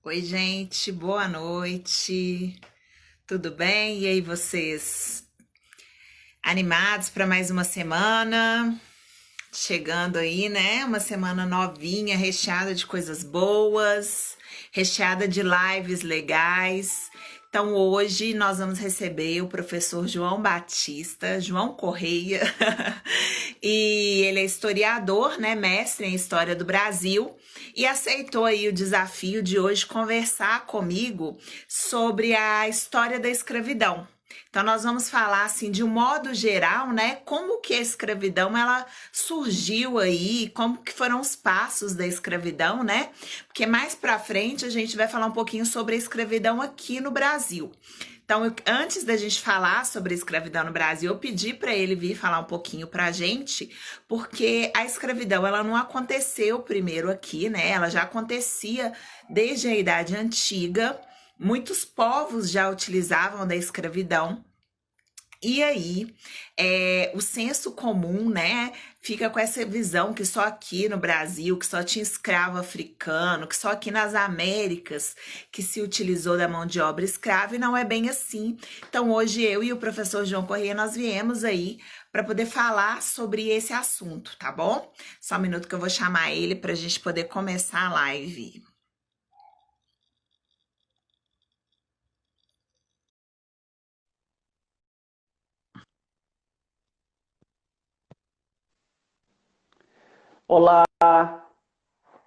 Oi, gente, boa noite. Tudo bem? E aí, vocês? Animados para mais uma semana? Chegando aí, né? Uma semana novinha, recheada de coisas boas, recheada de lives legais. Então, hoje nós vamos receber o professor João Batista, João Correia, e ele é historiador, né? Mestre em História do Brasil, e aceitou aí o desafio de hoje conversar comigo sobre a história da escravidão. Então nós vamos falar assim de um modo geral, né, como que a escravidão ela surgiu aí, como que foram os passos da escravidão, né? Porque mais para frente a gente vai falar um pouquinho sobre a escravidão aqui no Brasil. Então, antes da gente falar sobre a escravidão no Brasil, eu pedi para ele vir falar um pouquinho para a gente, porque a escravidão ela não aconteceu primeiro aqui, né? Ela já acontecia desde a Idade Antiga. Muitos povos já utilizavam da escravidão. E aí, o senso comum, né, fica com essa visão que só aqui no Brasil, que só tinha escravo africano, que só aqui nas Américas que se utilizou da mão de obra escrava, e não é bem assim. Então, hoje eu e o professor João Corrêa, nós viemos aí para poder falar sobre esse assunto, tá bom? Só um minuto que eu vou chamar ele para a gente poder começar a live. Olá,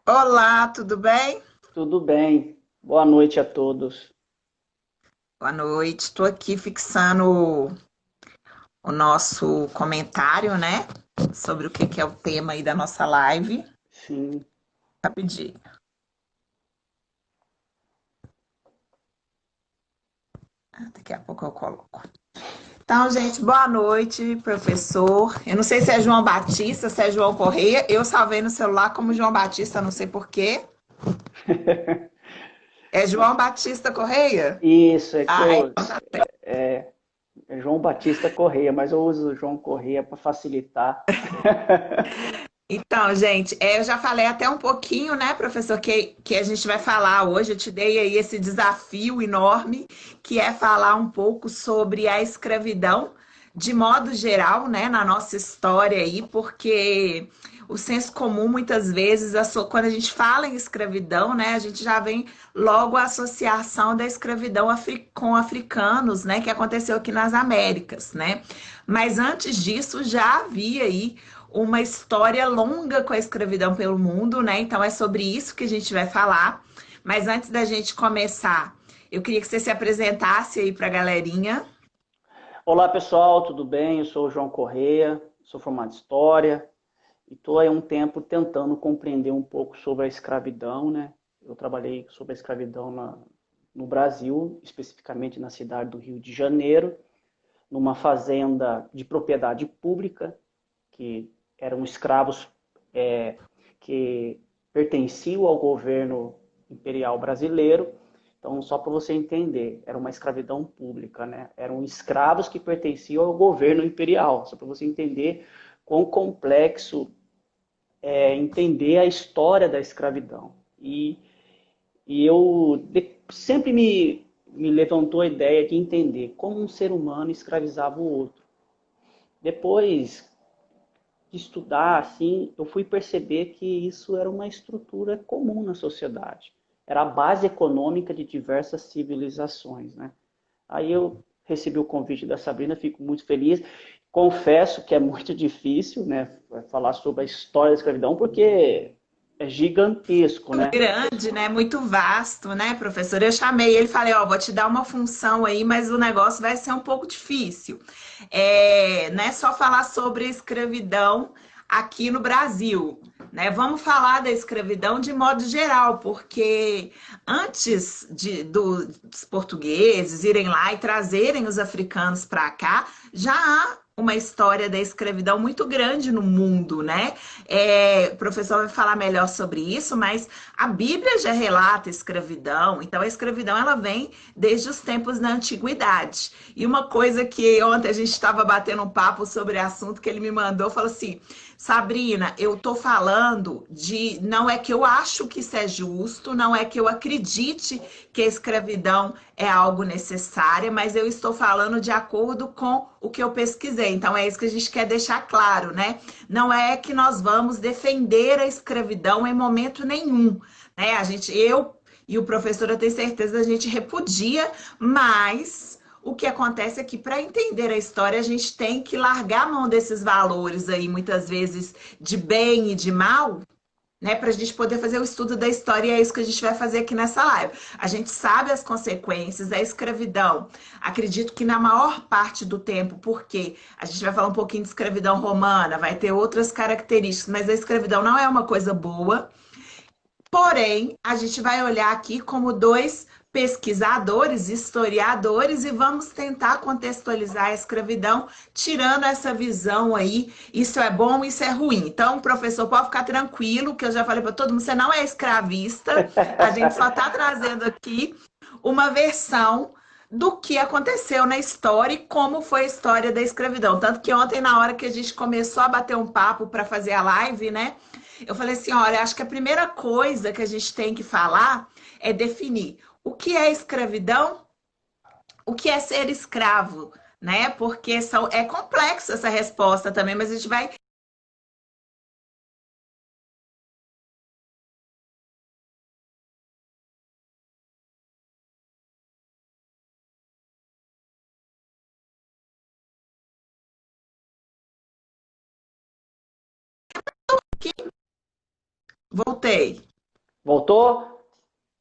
Olá, tudo bem? tudo bem? Boa noite a todos. Boa noite. Estou aqui fixando o nosso comentário, né? Sobre o que é o tema aí da nossa live. Sim. Rapidinho. Daqui a pouco eu coloco. Então, gente, boa noite, professor. Eu não sei se é João Batista, se é João Correia. Eu salvei no celular como João Batista, não sei por quê. É João Batista Correia? Isso, é que Ah, eu, então tá. é João Batista Correia, mas eu uso João Correia para facilitar. Então, gente, eu já falei até um pouquinho, né, professor, que a gente vai falar hoje. Eu te dei aí esse desafio enorme, que é falar um pouco sobre a escravidão, de modo geral, né, na nossa história aí, porque o senso comum, muitas vezes, quando a gente fala em escravidão, né, a gente já vem logo a associação da escravidão com africanos, né, que aconteceu aqui nas Américas, né? Mas antes disso, já havia aí uma história longa com a escravidão pelo mundo, né? Então é sobre isso que a gente vai falar. Mas antes da gente começar, eu queria que você se apresentasse aí para a galerinha. Olá, pessoal, tudo bem? Eu sou o João Correia, sou formado em História e estou há um tempo tentando compreender um pouco sobre a escravidão, né? Eu trabalhei sobre a escravidão no Brasil, especificamente na cidade do Rio de Janeiro, numa fazenda de propriedade pública, que eram escravos que pertenciam ao governo imperial brasileiro. Então, só para você entender, era uma escravidão pública, né? Eram escravos que pertenciam ao governo imperial. Só para você entender quão complexo é entender a história da escravidão. E eu sempre me levantou a ideia de entender como um ser humano escravizava o outro. Depois de estudar, assim, eu fui perceber que isso era uma estrutura comum na sociedade. Era a base econômica de diversas civilizações, né? Aí eu recebi o convite da Sabrina, fico muito feliz. Confesso que é muito difícil, né, falar sobre a história da escravidão, porque é gigantesco, né? Grande, né? Muito vasto, né, professor? Eu chamei ele e falei, ó, vou te dar uma função aí, mas o negócio vai ser um pouco difícil. Não é só falar sobre a escravidão aqui no Brasil, né? Vamos falar da escravidão de modo geral, porque antes dos portugueses irem lá e trazerem os africanos para cá, já há uma história da escravidão muito grande no mundo, né? O professor vai falar melhor sobre isso, mas a Bíblia já relata a escravidão, então a escravidão ela vem desde os tempos da antiguidade. E uma coisa que ontem a gente estava batendo um papo sobre o assunto que ele me mandou, falou assim: Sabrina, eu tô falando de, não é que eu acho que isso é justo, não é que eu acredite que a escravidão é algo necessário, mas eu estou falando de acordo com o que eu pesquisei. Então é isso que a gente quer deixar claro, né? Não é que nós vamos defender a escravidão em momento nenhum, né? Eu e o professor, eu tenho certeza, a gente repudia, mas o que acontece é que para entender a história a gente tem que largar a mão desses valores aí, muitas vezes de bem e de mal, né, para a gente poder fazer o estudo da história, e é isso que a gente vai fazer aqui nessa live. A gente sabe as consequências da escravidão, acredito que na maior parte do tempo, porque a gente vai falar um pouquinho de escravidão romana, vai ter outras características, mas a escravidão não é uma coisa boa. Porém, a gente vai olhar aqui como dois pesquisadores, historiadores, e vamos tentar contextualizar a escravidão, tirando essa visão aí, isso é bom, isso é ruim. Então, professor, pode ficar tranquilo, que eu já falei para todo mundo, você não é escravista, a gente só está trazendo aqui uma versão do que aconteceu na história e como foi a história da escravidão. Tanto que ontem, na hora que a gente começou a bater um papo para fazer a live, né? Eu falei assim, olha, acho que a primeira coisa que a gente tem que falar é definir o que é escravidão, o que é ser escravo, né? Porque é complexa essa resposta também, mas a gente vai. Voltei. Voltou?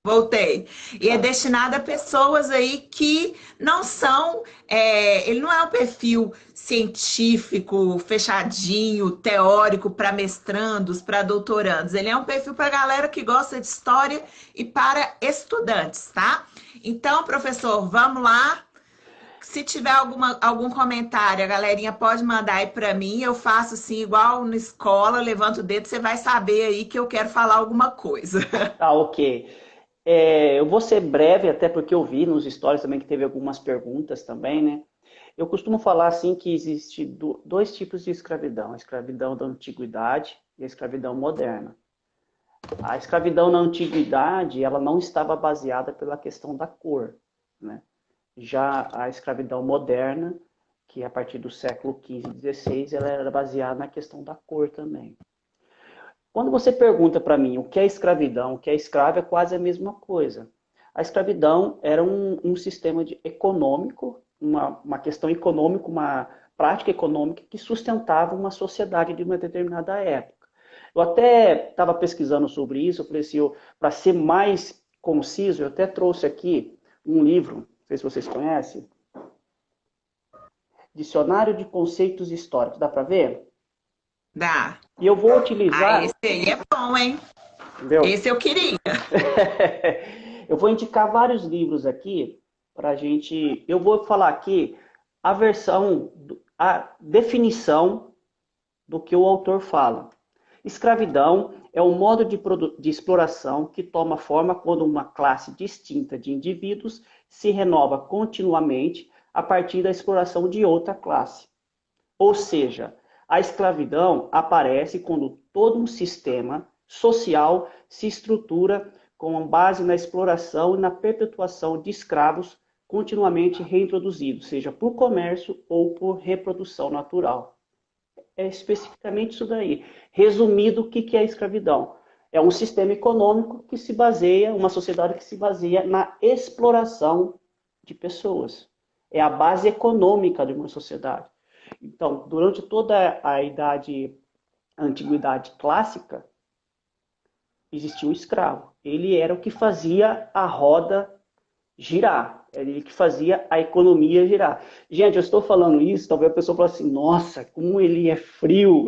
Voltei. E é Tá. destinada a pessoas aí que não são. Ele não é um perfil científico, fechadinho, teórico para mestrandos, para doutorandos. Ele é um perfil para galera que gosta de história e para estudantes, tá? Então, professor, vamos lá. Se tiver algum comentário, a galerinha pode mandar aí para mim. Eu faço assim, igual na escola, levanto o dedo, você vai saber aí que eu quero falar alguma coisa. Tá, ok. Eu vou ser breve, até porque eu vi nos stories também que teve algumas perguntas também, né? Eu costumo falar assim que existe dois tipos de escravidão: a escravidão da antiguidade e a escravidão moderna. A escravidão na antiguidade, ela não estava baseada pela questão da cor, né? Já a escravidão moderna, que é a partir do século XV e XVI, ela era baseada na questão da cor também. Quando você pergunta para mim o que é escravidão, o que é escravo, é quase a mesma coisa. A escravidão era um sistema econômico, uma questão econômica, uma prática econômica que sustentava uma sociedade de uma determinada época. Eu até estava pesquisando sobre isso, eu falei assim, para ser mais conciso, eu até trouxe aqui um livro, não sei se vocês conhecem, Dicionário de Conceitos Históricos, dá para ver? Dá. E eu vou Ah, utilizar... esse aí é bom, hein? Entendeu? Esse eu queria. Eu vou indicar vários livros aqui para a gente. Eu vou falar aqui a versão, a definição do que o autor fala. Escravidão é um modo de exploração que toma forma quando uma classe distinta de indivíduos se renova continuamente a partir da exploração de outra classe. Ou seja, a escravidão aparece quando todo um sistema social se estrutura com base na exploração e na perpetuação de escravos continuamente reintroduzidos, seja por comércio ou por reprodução natural. É especificamente isso daí. Resumido, o que é a escravidão? É um sistema econômico que se baseia, uma sociedade que se baseia na exploração de pessoas. É a base econômica de uma sociedade. Então, durante toda a antiguidade clássica, existia um escravo. Ele era o que fazia a roda girar. Ele que fazia a economia girar. Gente, eu estou falando isso, talvez a pessoa fale assim, nossa, como ele é frio.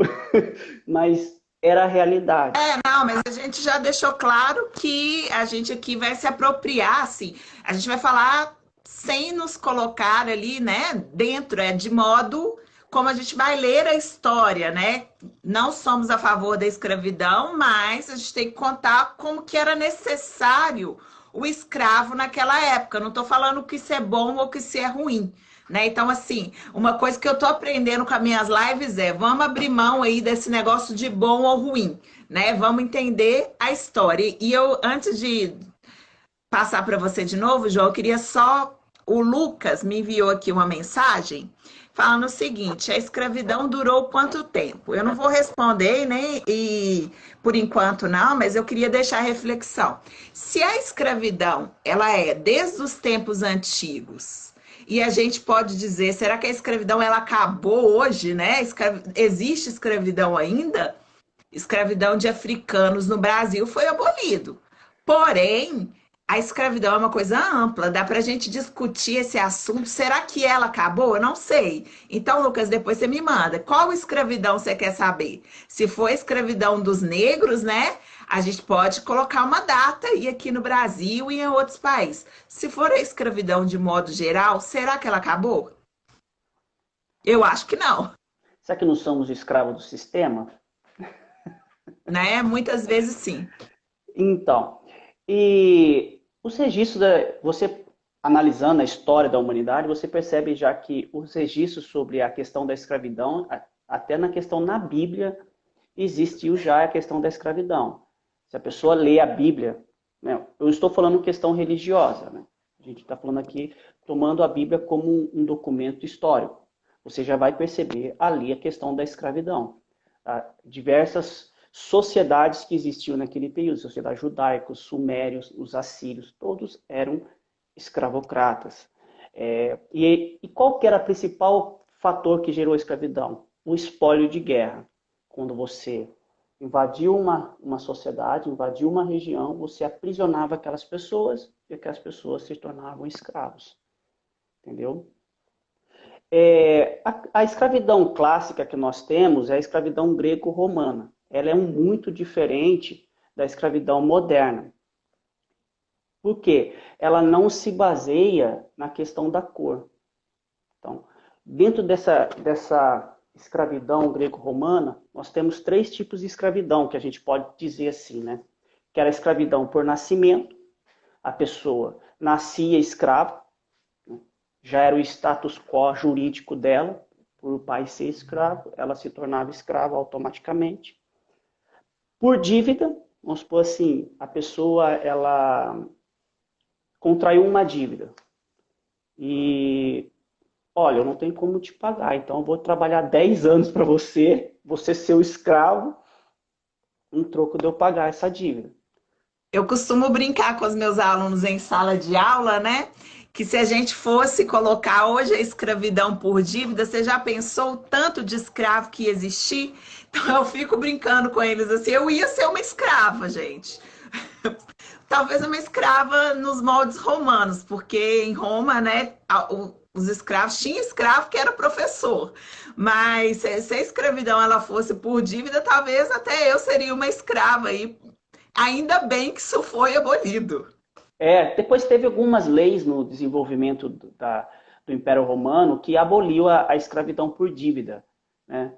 Mas era a realidade. Não, mas a gente já deixou claro que a gente aqui vai se apropriar, assim, a gente vai falar sem nos colocar ali, né, dentro, de modo como a gente vai ler a história, né? Não somos a favor da escravidão, mas a gente tem que contar como que era necessário o escravo naquela época. Não estou falando que isso é bom ou que isso é ruim, né? Então, assim, uma coisa que eu estou aprendendo com as minhas lives é: vamos abrir mão aí desse negócio de bom ou ruim, né? Vamos entender a história. E eu, antes de passar para você de novo, João, eu queria só. O Lucas me enviou aqui uma mensagem falando o seguinte: a escravidão durou quanto tempo? Eu não vou responder, né? E por enquanto não, mas eu queria deixar a reflexão. Se a escravidão ela é desde os tempos antigos, e a gente pode dizer, será que a escravidão ela acabou hoje, né? Existe escravidão ainda? Escravidão de africanos no Brasil foi abolido. Porém, a escravidão é uma coisa ampla, dá para a gente discutir esse assunto. Será que ela acabou? Eu não sei. Então, Lucas, depois você me manda. Qual escravidão você quer saber? Se for a escravidão dos negros, né? A gente pode colocar uma data aí aqui no Brasil e em outros países. Se for a escravidão de modo geral, será que ela acabou? Eu acho que não, Será que não somos escravos do sistema? né? Muitas vezes sim. Então, e os registros, você analisando a história da humanidade, você percebe já que os registros sobre a questão da escravidão, até na questão na Bíblia, existiu já a questão da escravidão. Se a pessoa lê a Bíblia, né, eu estou falando questão religiosa, né? A gente está falando aqui, tomando a Bíblia como um documento histórico. Você já vai perceber ali a questão da escravidão. Tá? Diversas sociedades que existiam naquele período, sociedade judaica, os sumérios, os assírios, todos eram escravocratas. E qual que era o principal fator que gerou a escravidão? O espólio de guerra. Quando você invadiu uma sociedade, invadiu uma região, você aprisionava aquelas pessoas e aquelas pessoas se tornavam escravos. Entendeu? A escravidão clássica que nós temos é a escravidão greco-romana. Ela é muito diferente da escravidão moderna. Por quê? Ela não se baseia na questão da cor. Então, dentro dessa escravidão greco-romana, nós temos 3 tipos de escravidão, que a gente pode dizer assim, né? Que era a escravidão por nascimento, a pessoa nascia escravo, né? Já era o status quo jurídico dela, por o pai ser escravo, ela se tornava escrava automaticamente. Por dívida, vamos supor assim, a pessoa ela contraiu uma dívida e, olha, eu não tenho como te pagar, então eu vou trabalhar 10 anos para você ser o escravo, em troco de eu pagar essa dívida. Eu costumo brincar com os meus alunos em sala de aula, né? Que se a gente fosse colocar hoje a escravidão por dívida, você já pensou o tanto de escravo que ia existir? Então eu fico brincando com eles assim, eu ia ser uma escrava, gente. Talvez uma escrava nos moldes romanos, porque em Roma, né, os escravos, tinha escravo que era professor. Mas se a escravidão ela fosse por dívida, talvez até eu seria uma escrava aí. Ainda bem que isso foi abolido. Depois teve algumas leis no desenvolvimento do Império Romano que aboliu a escravidão por dívida, né?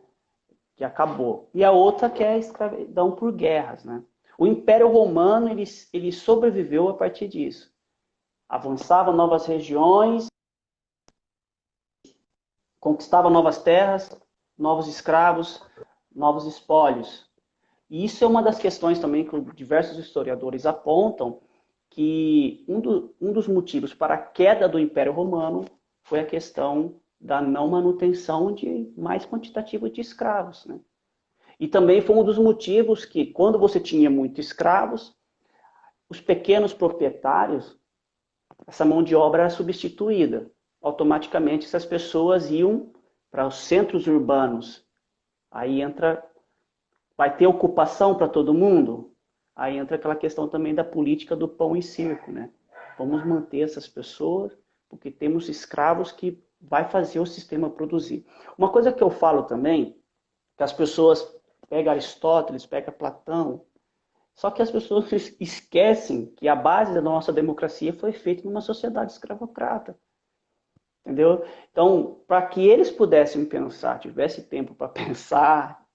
Que acabou. E a outra que é a escravidão por guerras, né? O Império Romano ele sobreviveu a partir disso. Avançava novas regiões, conquistava novas terras, novos escravos, novos espólios. E isso é uma das questões também que diversos historiadores apontam, que um dos motivos para a queda do Império Romano foi a questão da não manutenção de mais quantitativo de escravos, né? E também foi um dos motivos que, quando você tinha muitos escravos, os pequenos proprietários, essa mão de obra era substituída. Automaticamente essas pessoas iam para os centros urbanos. Aí vai ter ocupação para todo mundo? Aí entra aquela questão também da política do pão e circo, né? Vamos manter essas pessoas, porque temos escravos que vai fazer o sistema produzir. Uma coisa que eu falo também, que as pessoas pegam Aristóteles, pegam Platão, só que as pessoas esquecem que a base da nossa democracia foi feita numa sociedade escravocrata. entendeu? Então, para que eles pudessem pensar, tivesse tempo para pensar,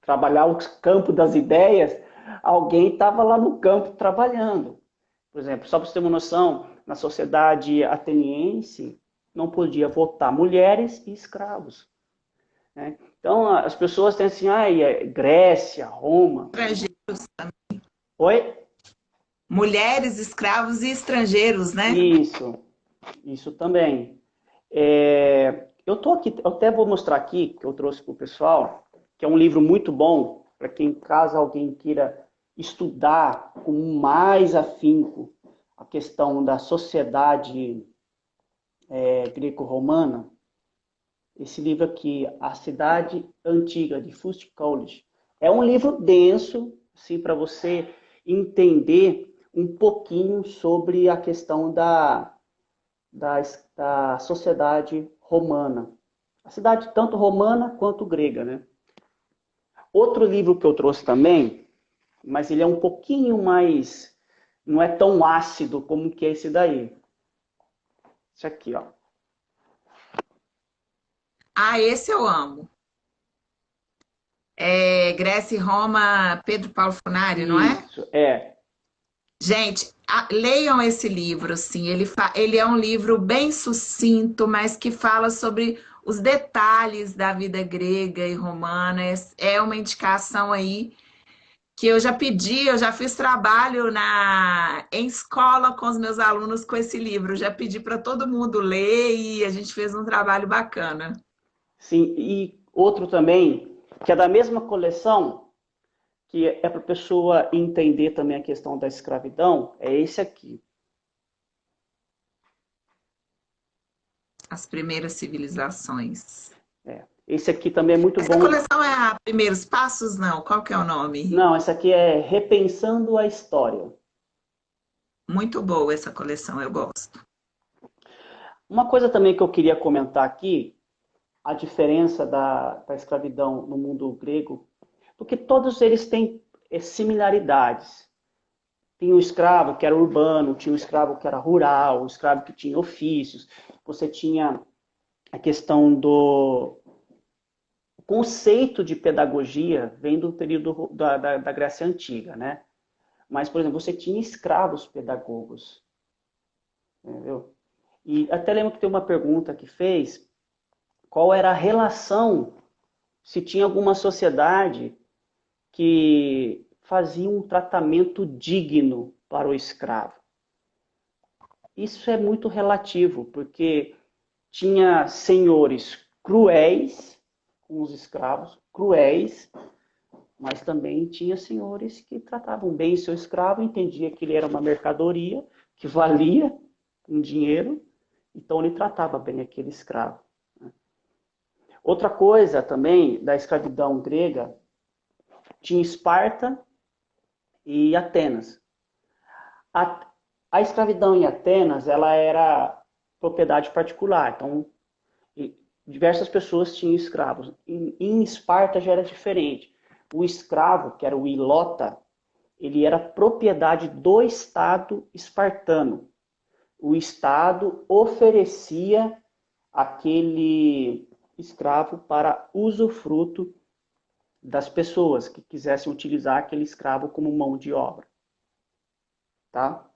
trabalhar o campo das ideias, alguém estava lá no campo trabalhando. Por exemplo, só para você ter uma noção, na sociedade ateniense não podia votar mulheres e escravos, né? Então, as pessoas têm assim, Grécia, Roma. Estrangeiros, Oi? mulheres, escravos e estrangeiros, né? Isso também. Eu tô aqui, eu até vou mostrar aqui, que eu trouxe para o pessoal, que é um livro muito bom, para quem, caso alguém queira estudar com mais afinco a questão da sociedade greco-romana. Esse livro aqui, A Cidade Antiga, de Fust College. É um livro denso, assim, para você entender um pouquinho sobre a questão da sociedade romana. A cidade tanto romana quanto grega, né? Outro livro que eu trouxe também, mas ele é um pouquinho mais, não é tão ácido como que é esse daí. Esse aqui, ó. Ah, esse eu amo. É Grécia e Roma, Pedro Paulo Funari, não é? Isso, é. Gente, leiam esse livro, assim. Ele é um livro bem sucinto, mas que fala sobre os detalhes da vida grega e romana. É uma indicação aí que eu já pedi, eu já fiz trabalho em escola com os meus alunos com esse livro. Já pedi para todo mundo ler e a gente fez um trabalho bacana. Sim, e outro também, que é da mesma coleção, que é para a pessoa entender também a questão da escravidão, é esse aqui. As primeiras civilizações. Esse aqui também é muito Essa bom. coleção é a Primeiros Passos? Não, qual que é o nome? Não, esse aqui é Repensando a História. Muito boa essa coleção, eu gosto. Uma coisa também que eu queria comentar aqui, a diferença da escravidão no mundo grego, porque todos eles têm similaridades. Tinha o escravo que era urbano, tinha o escravo que era rural, o escravo que tinha ofícios. Você tinha a questão do conceito de pedagogia, vem do período da Grécia Antiga, né? Mas, por exemplo, você tinha escravos pedagogos, entendeu? E até lembro que tem uma pergunta que fez, qual era a relação, se tinha alguma sociedade que fazia um tratamento digno para o escravo. Isso é muito relativo, porque tinha senhores cruéis com os escravos, cruéis, mas também tinha senhores que tratavam bem seu escravo, entendia que ele era uma mercadoria que valia um dinheiro, então ele tratava bem aquele escravo. Outra coisa também da escravidão grega, tinha Esparta e Atenas. A escravidão em Atenas, ela era propriedade particular, então diversas pessoas tinham escravos. Em Esparta já era diferente. O escravo, que era o ilota, ele era propriedade do Estado espartano. O Estado oferecia aquele escravo para usufruto das pessoas que quisessem utilizar aquele escravo como mão de obra. Tá?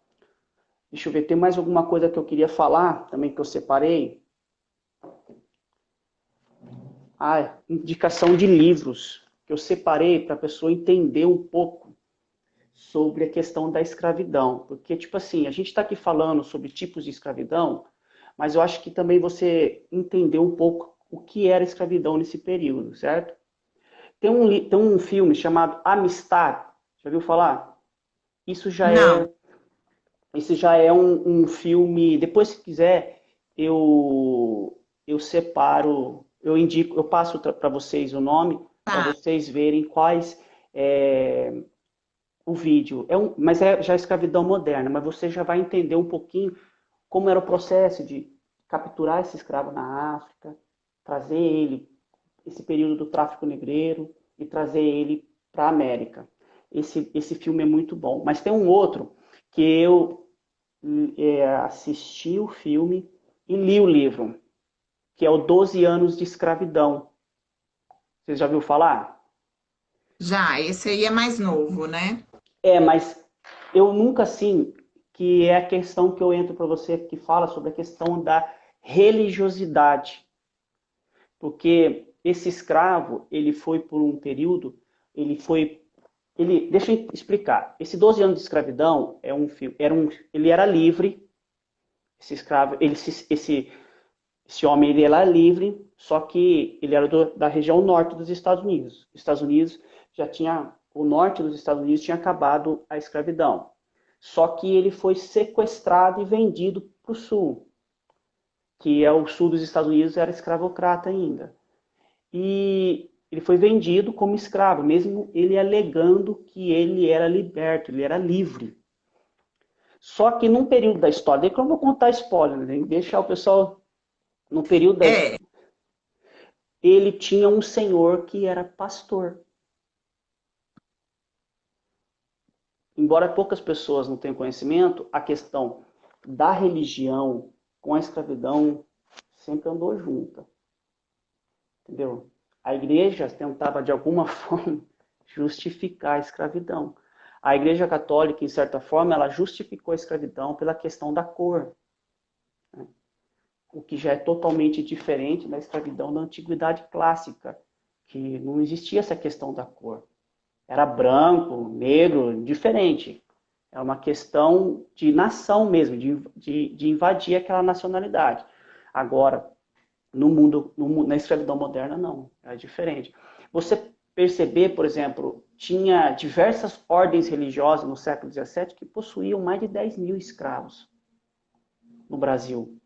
Deixa eu ver, tem mais alguma coisa que eu queria falar também que eu separei? Indicação de livros que eu separei para a pessoa entender um pouco sobre a questão da escravidão. Porque, tipo assim, a gente está aqui falando sobre tipos de escravidão, mas eu acho que também você entendeu um pouco o que era escravidão nesse período, certo? Tem um filme chamado Amistad, já viu falar? Isso já Não, é, esse já é um filme. Depois, se quiser, eu separo, eu indico, eu passo para vocês o nome, para tá. vocês verem quais o vídeo. Mas é já escravidão moderna, mas você já vai entender um pouquinho como era o processo de capturar esse escravo na África, trazer ele, esse período do tráfico negreiro, e trazer ele para a América. Esse filme é muito bom. Mas tem um outro que eu assisti o filme e li o livro. que é o 12 anos de escravidão. Você já viu falar? Já, esse aí é mais novo, né? Mas eu nunca assim, que é a questão que eu entro para você que fala sobre a questão da religiosidade. Porque esse escravo, ele foi por um período, deixa eu explicar. Esse 12 anos de escravidão ele era livre, esse escravo, esse homem ele era livre, só que ele era da região norte dos Estados Unidos. Os Estados Unidos o norte dos Estados Unidos tinha acabado a escravidão. Só que ele foi sequestrado e vendido para o sul, que é o sul dos Estados Unidos, era escravocrata ainda. E ele foi vendido como escravo, mesmo ele alegando que ele era liberto, ele era livre. Só que num período da história, daí que eu não vou contar spoiler, né? Deixar o pessoal no período da É, ele tinha um senhor que era pastor. Embora poucas pessoas não tenham conhecimento, a questão da religião com a escravidão sempre andou junta. Entendeu? A igreja tentava, de alguma forma, justificar a escravidão. A igreja católica, em certa forma, ela justificou a escravidão pela questão da cor, né? O que já é totalmente diferente da escravidão da antiguidade clássica, que não existia essa questão da cor. Era branco, negro, diferente. É uma questão de nação mesmo, de invadir aquela nacionalidade. Agora, na escravidão moderna, não. É diferente. Você perceber, por exemplo, tinha diversas ordens religiosas no século XVII que possuíam mais de 10 mil escravos no Brasil.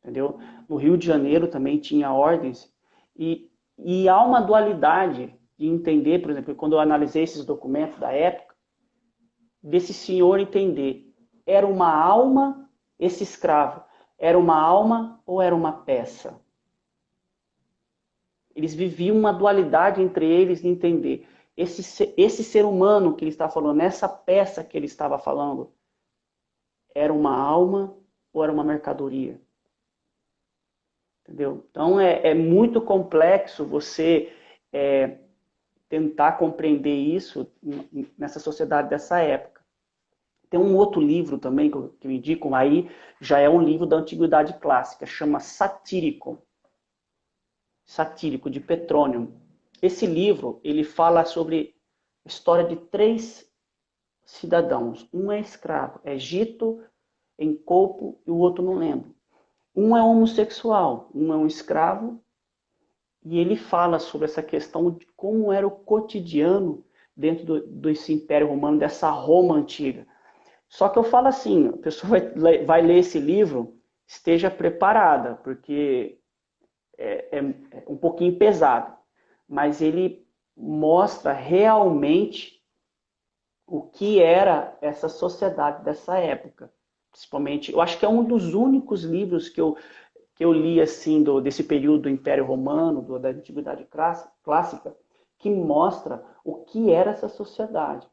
Entendeu? No Rio de Janeiro também tinha ordens. E há uma dualidade de entender, por exemplo, quando eu analisei esses documentos da época, desse senhor entender, era uma alma, esse escravo, era uma alma ou era uma peça? Eles viviam uma dualidade entre eles de entender. Esse ser humano que ele está falando, essa peça que ele estava falando, era uma alma ou era uma mercadoria? Entendeu? Então é muito complexo você tentar compreender isso nessa sociedade dessa época. Tem um outro livro também que eu indico, aí já é um livro da Antiguidade Clássica, chama Satírico, de Petrônio. Esse livro, ele fala sobre a história de 3 cidadãos. Um é escravo, é Gito, em Copo, e o outro não lembro. Um é homossexual, um é um escravo, e ele fala sobre essa questão de como era o cotidiano dentro desse Império Romano, dessa Roma antiga. Só que eu falo assim, a pessoa vai ler esse livro, esteja preparada, porque é um pouquinho pesado, mas ele mostra realmente o que era essa sociedade dessa época. Principalmente, eu acho que é um dos únicos livros que eu li assim desse período do Império Romano, da Antiguidade Clássica, que mostra o que era essa sociedade,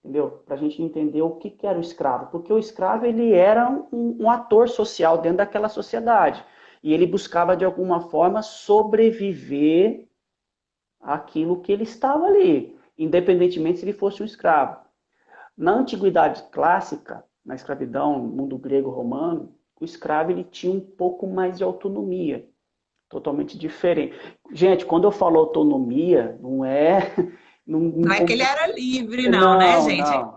entendeu? Para a gente entender o que era o escravo, porque o escravo ele era um ator social dentro daquela sociedade e ele buscava de alguma forma sobreviver àquilo que ele estava ali, independentemente se ele fosse um escravo. Na Antiguidade Clássica, na escravidão, no mundo grego-romano, o escravo ele tinha um pouco mais de autonomia, totalmente diferente. Gente, quando eu falo autonomia, não é... não é que ele era livre, não, né, Não, gente? não.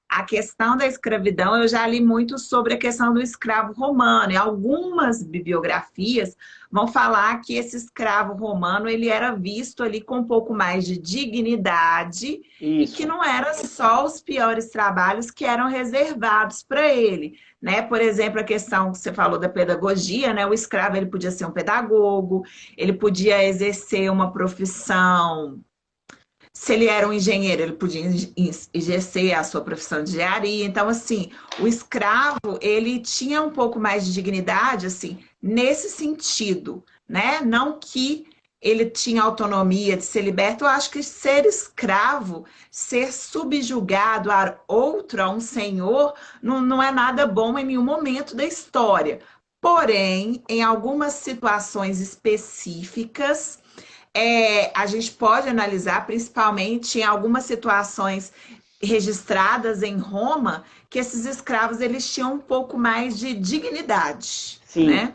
A questão da escravidão, eu já li muito sobre a questão do escravo romano. E algumas bibliografias vão falar que esse escravo romano ele era visto ali com um pouco mais de dignidade e que Isso. não era só os piores trabalhos que eram reservados para ele, né? Por exemplo, a questão que você falou da pedagogia, né? O escravo ele podia ser um pedagogo, ele podia exercer uma profissão. Se ele era um engenheiro, ele podia exercer a sua profissão de engenharia. Então, assim, o escravo, ele tinha um pouco mais de dignidade, assim, nesse sentido, né? Não que ele tinha autonomia de ser liberto. Eu acho que ser escravo, ser subjugado a outro, a um senhor, não é nada bom em nenhum momento da história. Porém, em algumas situações específicas, a gente pode analisar, principalmente em algumas situações registradas em Roma, que esses escravos eles tinham um pouco mais de dignidade, Sim, né?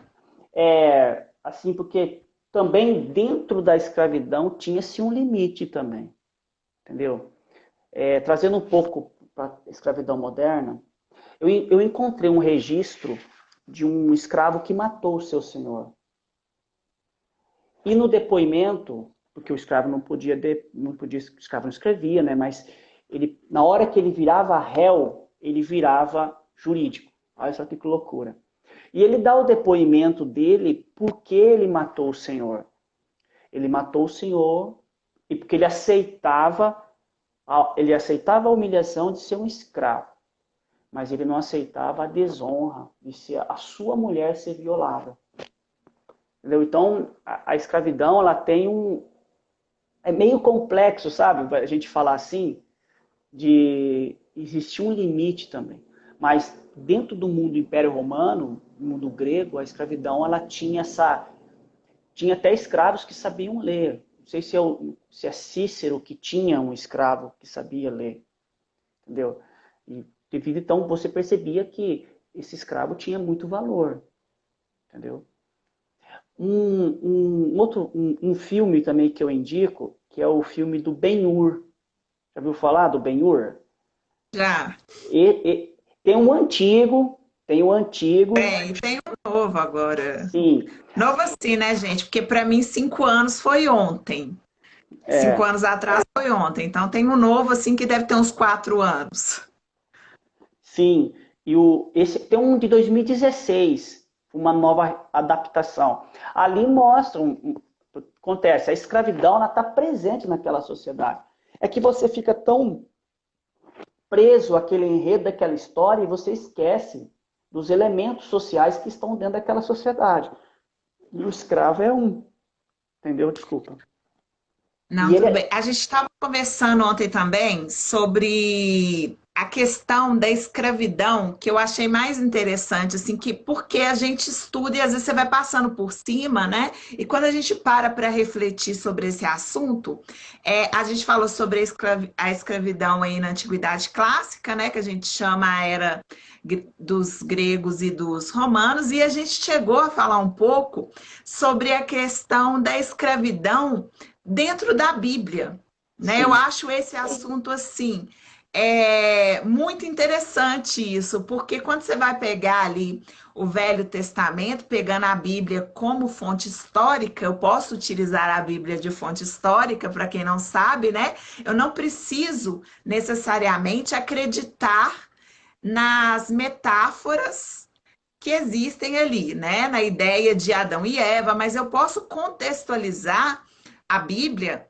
assim, porque também dentro da escravidão tinha-se um limite também, entendeu? Trazendo um pouco para a escravidão moderna, eu encontrei um registro de um escravo que matou o seu senhor. E no depoimento, porque o escravo não podia, o escravo não escrevia, né? Mas ele, na hora que ele virava réu, ele virava jurídico. Olha só que loucura. E ele dá o depoimento dele porque ele matou o Senhor. Ele matou o Senhor e porque ele aceitava a humilhação de ser um escravo, mas ele não aceitava a desonra de ser a sua mulher ser violada. Entendeu? Então, a escravidão, ela tem é meio complexo, sabe? A gente falar assim, de existir um limite também. Mas dentro do mundo Império Romano, no mundo grego, a escravidão, ela tinha até escravos que sabiam ler. Não sei se é Cícero que tinha um escravo que sabia ler, entendeu? E devido, então, você percebia que esse escravo tinha muito valor, entendeu? Um filme também que eu indico, que é o filme do Ben-Hur. Já viu falar do Ben-Hur? Já. Tem um antigo, tem um antigo, Tem um novo agora. sim, Novo assim, né, gente? Porque para mim 5 anos foi ontem. Cinco é, anos atrás foi ontem. Então tem um novo assim que deve ter uns 4 anos. sim. Esse tem um de 2016, uma nova adaptação. Ali mostra, acontece, a escravidão ela está presente naquela sociedade. É que você fica tão preso àquele enredo daquela história e você esquece dos elementos sociais que estão dentro daquela sociedade. E o escravo é um, entendeu? Desculpa. Não, E ele tudo é, bem. A gente estava conversando ontem também sobre a questão da escravidão, que eu achei mais interessante, assim, que porque a gente estuda e às vezes você vai passando por cima, né? E quando a gente para refletir sobre esse assunto, a gente falou sobre a escravidão aí na Antiguidade Clássica, né? Que a gente chama a era dos gregos e dos romanos, e a gente chegou a falar um pouco sobre a questão da escravidão dentro da Bíblia, né? Eu sim, acho esse assunto assim muito interessante isso, porque quando você vai pegar ali o Velho Testamento, pegando a Bíblia como fonte histórica, eu posso utilizar a Bíblia de fonte histórica, para quem não sabe, né? Eu não preciso necessariamente acreditar nas metáforas que existem ali, né? Na ideia de Adão e Eva, mas eu posso contextualizar a Bíblia,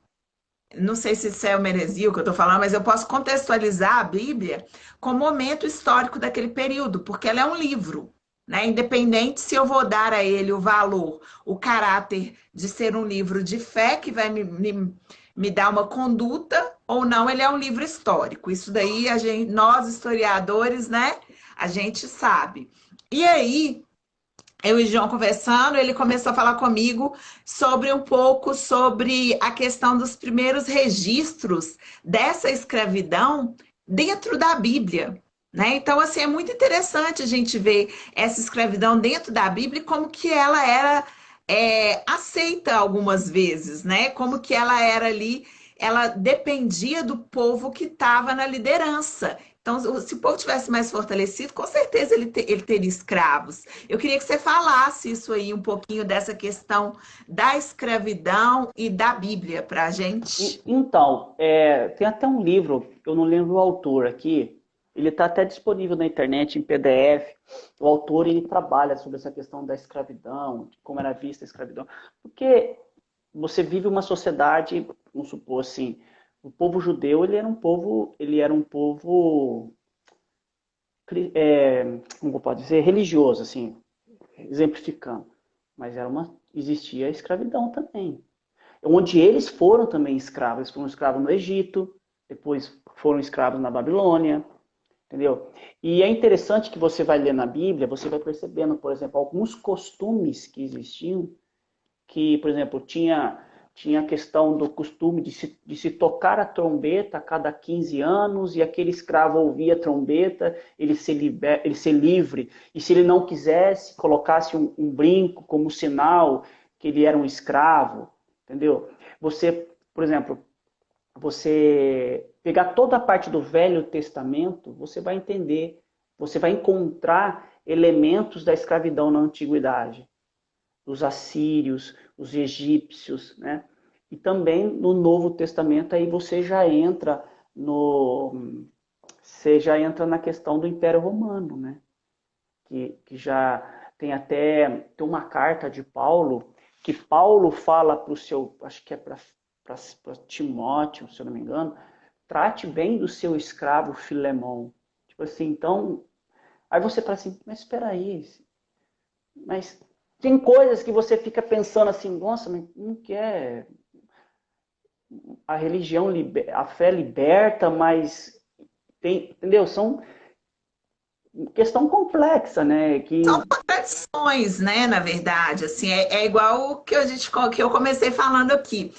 não sei se isso é o meresia que eu estou falando, mas eu posso contextualizar a Bíblia com o momento histórico daquele período, porque ela é um livro, né? Independente se eu vou dar a ele o valor, o caráter de ser um livro de fé que vai me dar uma conduta ou não, ele é um livro histórico. Isso daí nós historiadores, né? A gente sabe. E aí, eu e o João conversando, ele começou a falar comigo sobre um pouco sobre a questão dos primeiros registros dessa escravidão dentro da Bíblia, né? Então, assim, é muito interessante a gente ver essa escravidão dentro da Bíblia e como que ela era aceita algumas vezes, né? Como que ela era ali, ela dependia do povo que estava na liderança. Então, se o povo tivesse mais fortalecido, com certeza ele teria escravos. Eu queria que você falasse isso aí, um pouquinho dessa questão da escravidão e da Bíblia para a gente. Então, tem até um livro, eu não lembro o autor aqui, ele está até disponível na internet em PDF. O autor ele trabalha sobre essa questão da escravidão, de como era vista a escravidão, porque você vive uma sociedade, vamos supor assim, o povo judeu ele era um povo, como pode dizer, religioso, assim, exemplificando, mas existia a escravidão também onde eles foram também escravos. Eles foram escravos no Egito, depois foram escravos na Babilônia. entendeu? E é interessante que você vai ler na Bíblia, você vai percebendo, por exemplo, alguns costumes que existiam, que, por exemplo, tinha a questão do costume de se tocar a trombeta a cada 15 anos, e aquele escravo ouvia a trombeta, ele ser livre, e se ele não quisesse, colocasse um brinco como sinal que ele era um escravo, entendeu? Você, por exemplo, você pegar toda a parte do Velho Testamento, você vai entender, você vai encontrar elementos da escravidão na antiguidade, os assírios, os egípcios, né? E também no Novo Testamento aí você já entra na questão do Império Romano, né? Que já tem uma carta de Paulo, que Paulo fala para o seu, acho que é para Timóteo, se eu não me engano, trate bem do seu escravo Filemão. Tipo assim, então, aí você fala assim, mas espera aí, mas tem coisas que você fica pensando assim, nossa, mas não quer a religião, a fé liberta, mas tem, entendeu? São questão complexa, né? São contradições, né, na verdade, assim, é igual o que eu comecei falando aqui.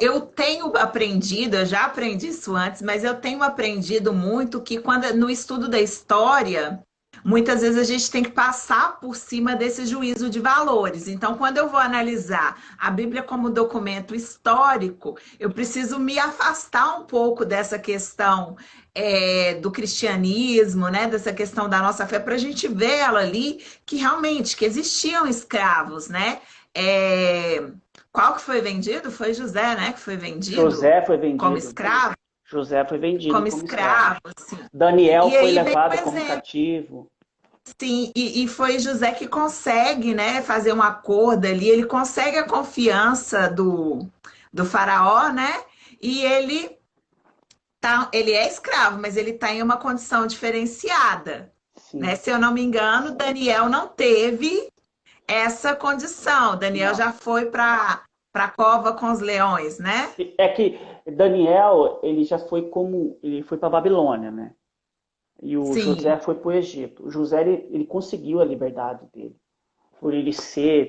Eu tenho aprendido, eu já aprendi isso antes, mas eu tenho aprendido muito que quando no estudo da história, muitas vezes a gente tem que passar por cima desse juízo de valores. Então, quando eu vou analisar a Bíblia como documento histórico, eu preciso me afastar um pouco dessa questão do cristianismo, né, dessa questão da nossa fé, para a gente ver ela ali que realmente que existiam escravos, né? Qual que foi vendido? Foi José, né? Que foi vendido José foi como vendido. escravo, José foi vendido como como escravo. escravo, assim. Daniel E foi aí vem o levado como exemplo. cativo. Sim, e foi José que consegue, né, fazer um acordo ali, ele consegue a confiança do faraó, né? E ele é escravo, mas ele está em uma condição diferenciada, né? Sim, Se eu não me engano, Daniel não teve essa condição. Daniel não. já foi para a cova com os leões, né? É que Daniel, ele foi para Babilônia, né? E o José Sim, foi para o Egito. O José, ele conseguiu a liberdade dele, por ele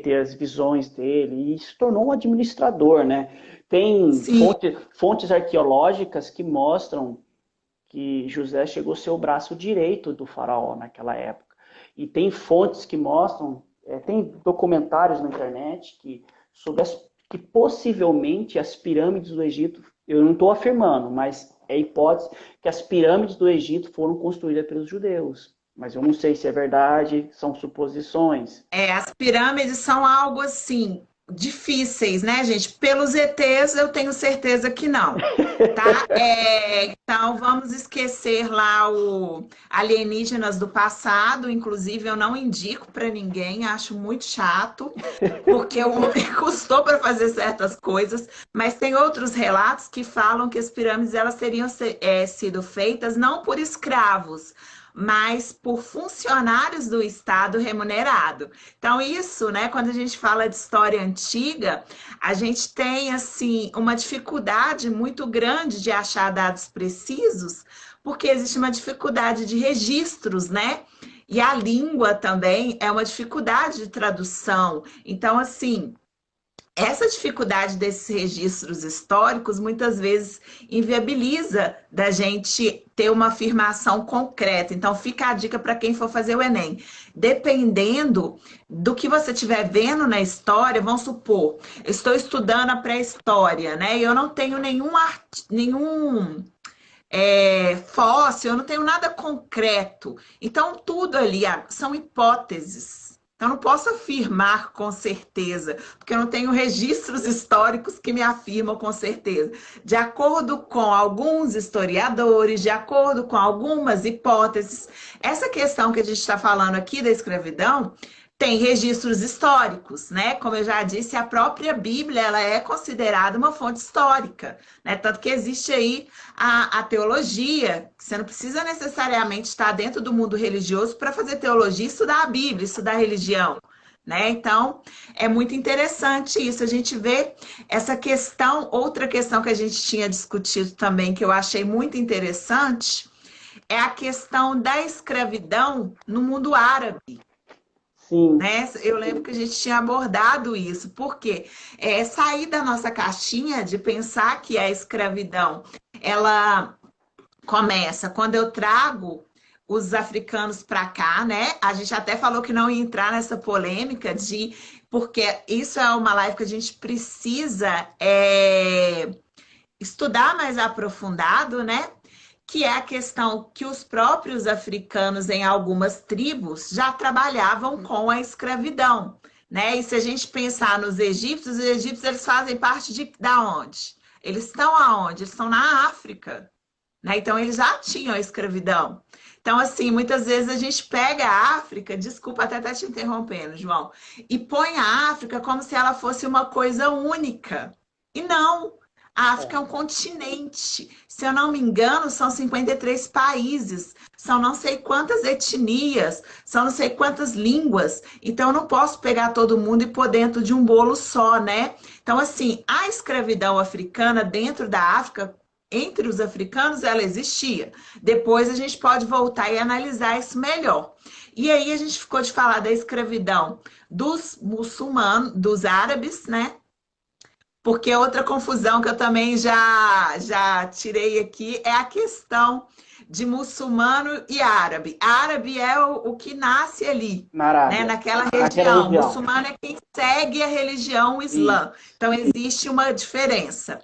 ter as visões dele, e se tornou um administrador, né? Tem sim. fontes arqueológicas que mostram que José chegou a ser o braço direito do faraó naquela época. E tem fontes que mostram, tem documentários na internet que possivelmente as pirâmides do Egito, eu não estou afirmando, mas é hipótese que as pirâmides do Egito foram construídas pelos judeus. Mas eu não sei se é verdade, são suposições. As pirâmides são algo assim difíceis, né, gente? Pelos ETs eu tenho certeza que não, tá? Então vamos esquecer lá o alienígenas do passado. Inclusive eu não indico para ninguém, acho muito chato, porque o homem custou para fazer certas coisas. Mas tem outros relatos que falam que as pirâmides elas teriam sido feitas não por escravos, mas por funcionários do Estado remunerado. Então, isso, né, quando a gente fala de história antiga, a gente tem, assim, uma dificuldade muito grande de achar dados precisos, porque existe uma dificuldade de registros, né? E a língua também é uma dificuldade de tradução. Então, assim, essa dificuldade desses registros históricos muitas vezes inviabiliza da gente ter uma afirmação concreta. Então, fica a dica para quem for fazer o Enem. Dependendo do que você estiver vendo na história, vamos supor, eu estou estudando a pré-história, né? E eu não tenho nenhum fóssil, eu não tenho nada concreto. Então, tudo ali são hipóteses. Então, eu não posso afirmar com certeza, porque eu não tenho registros históricos que me afirmam com certeza. De acordo com alguns historiadores, de acordo com algumas hipóteses, essa questão que a gente está falando aqui da escravidão tem registros históricos, né? Como eu já disse, a própria Bíblia ela é considerada uma fonte histórica, né? Tanto que existe aí a teologia, que você não precisa necessariamente estar dentro do mundo religioso para fazer teologia e estudar a Bíblia, estudar a religião, né? Então, é muito interessante isso. A gente vê essa questão, outra questão que a gente tinha discutido também, que eu achei muito interessante, é a questão da escravidão no mundo árabe. Sim, Né? Eu lembro que a gente tinha abordado isso, porque sair da nossa caixinha de pensar que a escravidão ela começa quando eu trago os africanos para cá, né? A gente até falou que não ia entrar nessa polêmica de porque isso é uma live que a gente precisa estudar mais aprofundado, né? Que é a questão que os próprios africanos em algumas tribos já trabalhavam com a escravidão, né? E se a gente pensar nos egípcios, os egípcios eles fazem parte da onde? Eles estão aonde? Eles estão na África, né? Então eles já tinham a escravidão. Então, assim, muitas vezes a gente pega a África, desculpa até estar te interrompendo, João, e põe a África como se ela fosse uma coisa única. E não, a África é é, um continente. Se eu não me engano, são 53 países, são não sei quantas etnias, são não sei quantas línguas. Então, eu não posso pegar todo mundo e pôr dentro de um bolo só, né? Então, assim, a escravidão africana dentro da África, entre os africanos, ela existia. Depois a gente pode voltar e analisar isso melhor. E aí a gente ficou de falar da escravidão dos muçulmanos, dos árabes, né? Porque outra confusão que eu também já tirei aqui é a questão de muçulmano e árabe. Árabe é o que nasce ali, na né, Arábia, naquela naquela região. região. Muçulmano é quem segue a religião islã. Isso. Então, existe uma diferença.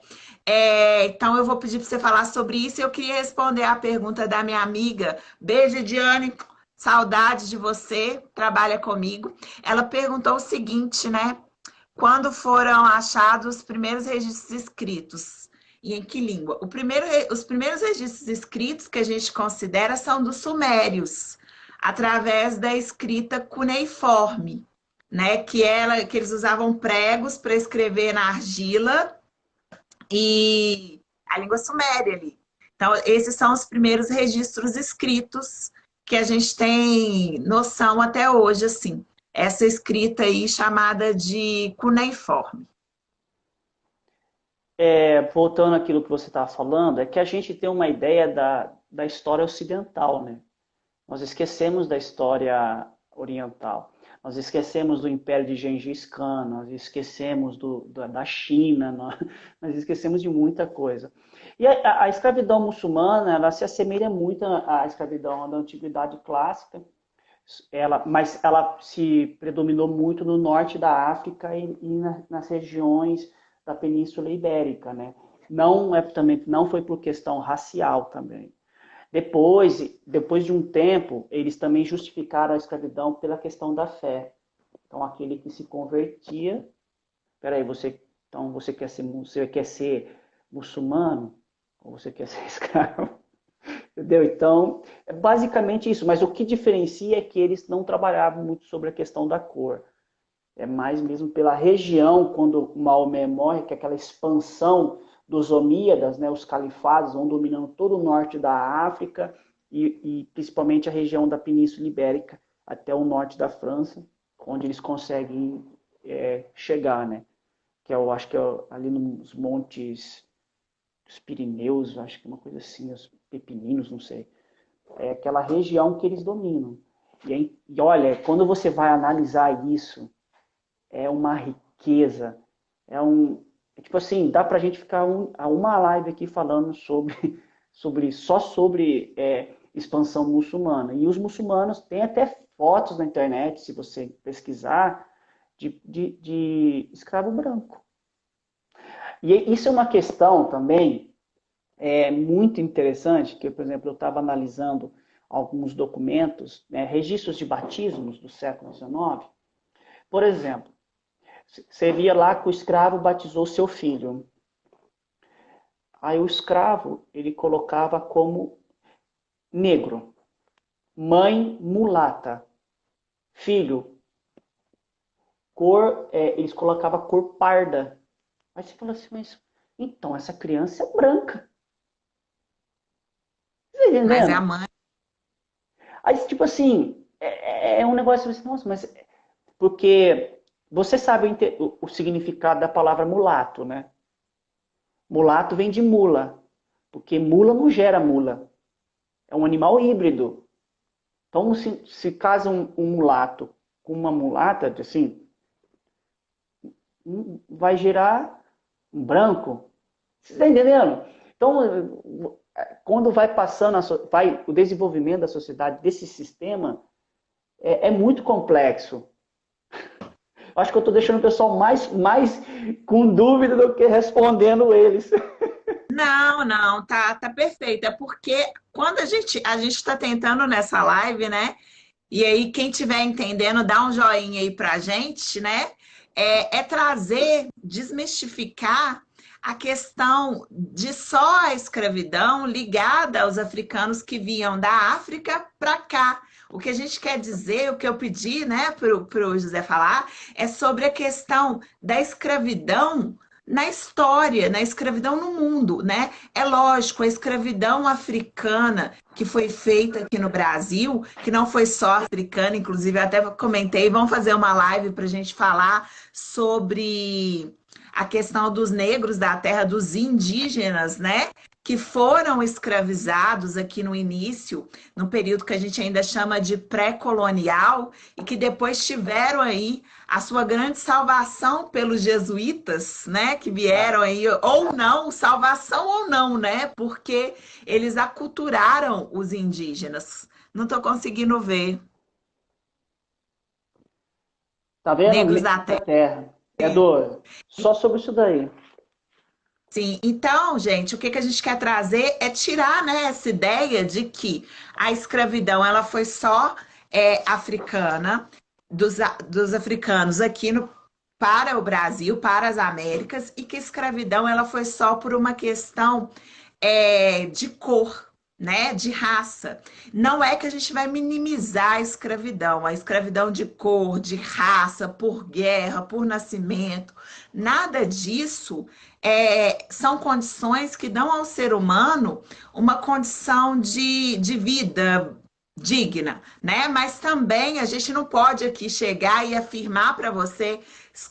Então, eu vou pedir para você falar sobre isso. Eu queria responder a pergunta da minha amiga. Beijo, Diane. Saudade de você. Trabalha comigo. Ela perguntou o seguinte, né? Quando foram achados os primeiros registros escritos? E em que língua? Os primeiros registros escritos que a gente considera são dos sumérios, através da escrita cuneiforme, né? Que eles usavam pregos para escrever na argila e a língua suméria ali. Então, esses são os primeiros registros escritos que a gente tem noção até hoje, assim. Essa escrita aí chamada de cuneiforme. Voltando àquilo que você estava falando, é que a gente tem uma ideia da história ocidental, né? Nós esquecemos da história oriental. Nós esquecemos do Império de Gengis Khan, nós esquecemos da China, nós esquecemos de muita coisa. E a escravidão muçulmana, ela se assemelha muito à escravidão da Antiguidade Clássica, mas ela se predominou muito no norte da África e nas regiões da Península Ibérica, né? Também não foi por questão racial também. Depois de um tempo, eles também justificaram a escravidão pela questão da fé. Então, aquele que se convertia, peraí, você quer ser muçulmano ou você quer ser escravo? Entendeu? Então, é basicamente isso. Mas o que diferencia é que eles não trabalhavam muito sobre a questão da cor. É mais mesmo pela região, quando Maomé morre, que é aquela expansão dos Omíadas, né, os califados vão dominando todo o norte da África e principalmente a região da Península Ibérica até o norte da França, onde eles conseguem chegar, né? Que eu acho que é ali nos montes dos Pirineus, acho que é uma coisa assim, os Pepininos, não sei. É aquela região que eles dominam. E olha, quando você vai analisar isso, é uma riqueza, tipo assim, dá pra gente ficar uma live aqui falando só sobre expansão muçulmana. E os muçulmanos têm até fotos na internet, se você pesquisar, de escravo branco. E isso é uma questão também muito interessante, que, por exemplo, eu estava analisando alguns documentos, né, registros de batismos do século XIX. Por exemplo, você via lá que o escravo batizou seu filho. Aí o escravo, ele colocava como negro, mãe mulata, filho, eles colocavam cor parda. Aí você fala assim, mas então essa criança é branca. Tá Mas é a entendendo? mãe. Aí, tipo assim, é um negócio assim, nossa, mas porque você sabe o significado da palavra mulato, né? Mulato vem de mula, porque mula não gera mula. é um animal híbrido. Então, se casa um mulato com uma mulata, assim, vai gerar um branco. Você está entendendo? Então, quando vai passando, o desenvolvimento da sociedade desse sistema é muito complexo. Acho que eu estou deixando o pessoal mais com dúvida do que respondendo eles. Não, não, tá perfeito. É porque quando a gente está tentando nessa live, né? E aí, quem estiver entendendo, dá um joinha aí pra gente, né? É trazer, desmistificar a questão de só a escravidão ligada aos africanos que vinham da África para cá. O que a gente quer dizer, o que eu pedi, né, para o José falar, é sobre a questão da escravidão na história, na escravidão no mundo, né? É lógico, a escravidão africana que foi feita aqui no Brasil, que não foi só africana, inclusive eu até comentei, vamos fazer uma live para a gente falar sobre a questão dos negros da terra, dos indígenas, né? Que foram escravizados aqui no início, no período que a gente ainda chama de pré-colonial, e que depois tiveram aí a sua grande salvação pelos jesuítas, né? Que vieram aí, ou não, salvação ou não, né? Porque eles aculturaram os indígenas. Não estou conseguindo ver. Tá vendo? Negros Negro da da terra. Terra. É do só sobre isso daí. Sim, então, gente, o que que a gente quer trazer é tirar, né, essa ideia de que a escravidão ela foi só africana, dos africanos aqui no, para o Brasil, para as Américas, e que a escravidão ela foi só por uma questão de cor, né, de raça. Não é que a gente vai minimizar a escravidão de cor, de raça, por guerra, por nascimento, nada disso são condições que dão ao ser humano uma condição de vida digna, né? Mas também a gente não pode aqui chegar e afirmar para você,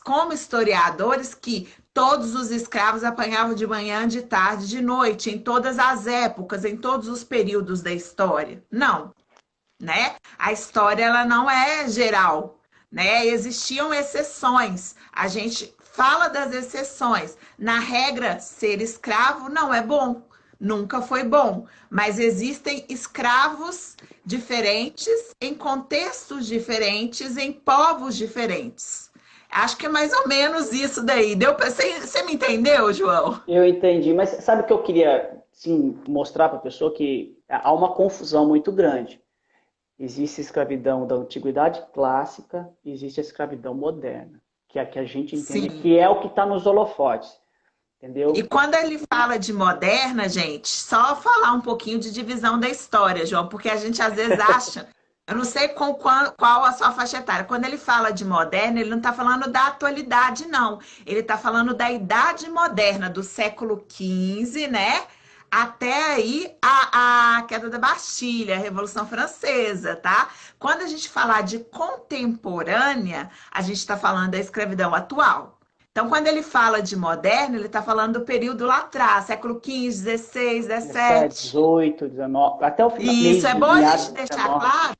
como historiadores, que todos os escravos apanhavam de manhã, de tarde, de noite, em todas as épocas, em todos os períodos da história. Não, né? A história ela não é geral, né? Existiam exceções. A gente fala das exceções. Na regra, ser escravo não é bom, nunca foi bom, mas existem escravos diferentes, em contextos diferentes, em povos diferentes. Acho que é mais ou menos isso daí. Você me entendeu, João? Eu entendi, mas sabe o que eu queria sim, mostrar para a pessoa? Que há uma confusão muito grande. Existe a escravidão da antiguidade clássica, existe a escravidão moderna, que é a que a gente entende Sim. que é o que está nos holofotes, E entendeu? quando ele fala de moderna, gente, só falar um pouquinho de divisão da história, João, porque a gente às vezes acha, eu não sei qual a sua faixa etária, quando ele fala de moderna, ele não está falando da atualidade, não. Ele está falando da idade moderna, do século XV, né? Até aí a queda da Bastilha, a Revolução Francesa, tá? Quando a gente falar de contemporânea, a gente está falando da escravidão atual. Então, quando ele fala de moderno, ele está falando do período lá atrás, século XV, XVI, 17, XVII. 18, 19, até o final, E isso é bom a meados gente de deixar 19. claro,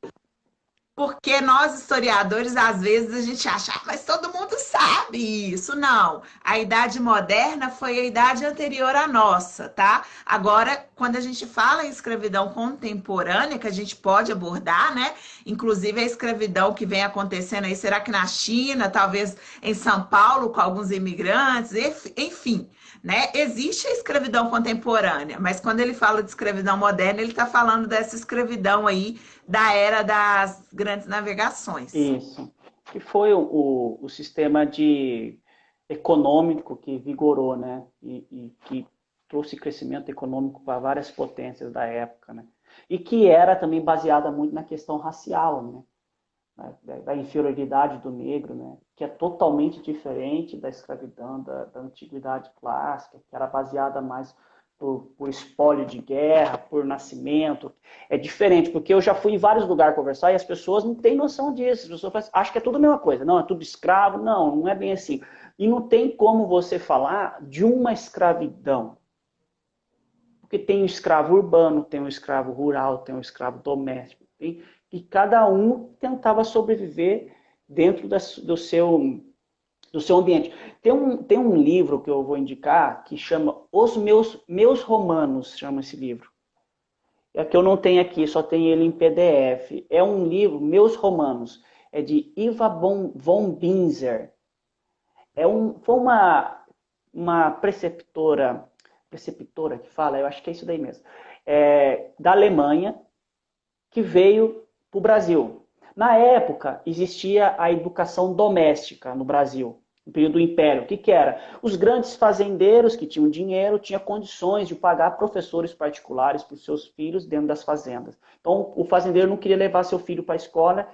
porque nós, historiadores, às vezes a gente acha, mas todo mundo sabe isso. Não. A idade moderna foi a idade anterior à nossa, tá? Agora, quando a gente fala em escravidão contemporânea, que a gente pode abordar, né? Inclusive a escravidão que vem acontecendo aí, será que na China, talvez em São Paulo, com alguns imigrantes, enfim. Né? Existe a escravidão contemporânea, mas quando ele fala de escravidão moderna, ele está falando dessa escravidão aí da era das grandes navegações. Isso. Que foi o sistema econômico que vigorou, né? E que trouxe crescimento econômico para várias potências da época, né? E que era também baseada muito na questão racial, né? Da inferioridade do negro, né? Que é totalmente diferente da escravidão da antiguidade clássica, que era baseada mais por espólio de guerra, por nascimento. É diferente, porque eu já fui em vários lugares conversar e as pessoas não têm noção disso. As pessoas acham que é tudo a mesma coisa. Não, é tudo escravo. Não, não é bem assim. E não tem como você falar de uma escravidão. Porque tem o escravo urbano, tem o escravo rural, tem o escravo doméstico. E cada um tentava sobreviver dentro do seu ambiente. Tem um livro que eu vou indicar que chama Os Meus Romanos, chama esse livro. É que eu não tenho aqui, só tenho ele em PDF. É um livro, Meus Romanos, é de Iva von Binzer. Foi uma preceptora que fala, eu acho que é isso daí mesmo, da Alemanha, que veio para o Brasil. Na época, existia a educação doméstica no Brasil, no período do Império. O que era? Os grandes fazendeiros que tinham dinheiro tinham condições de pagar professores particulares para os seus filhos dentro das fazendas. Então, o fazendeiro não queria levar seu filho para a escola.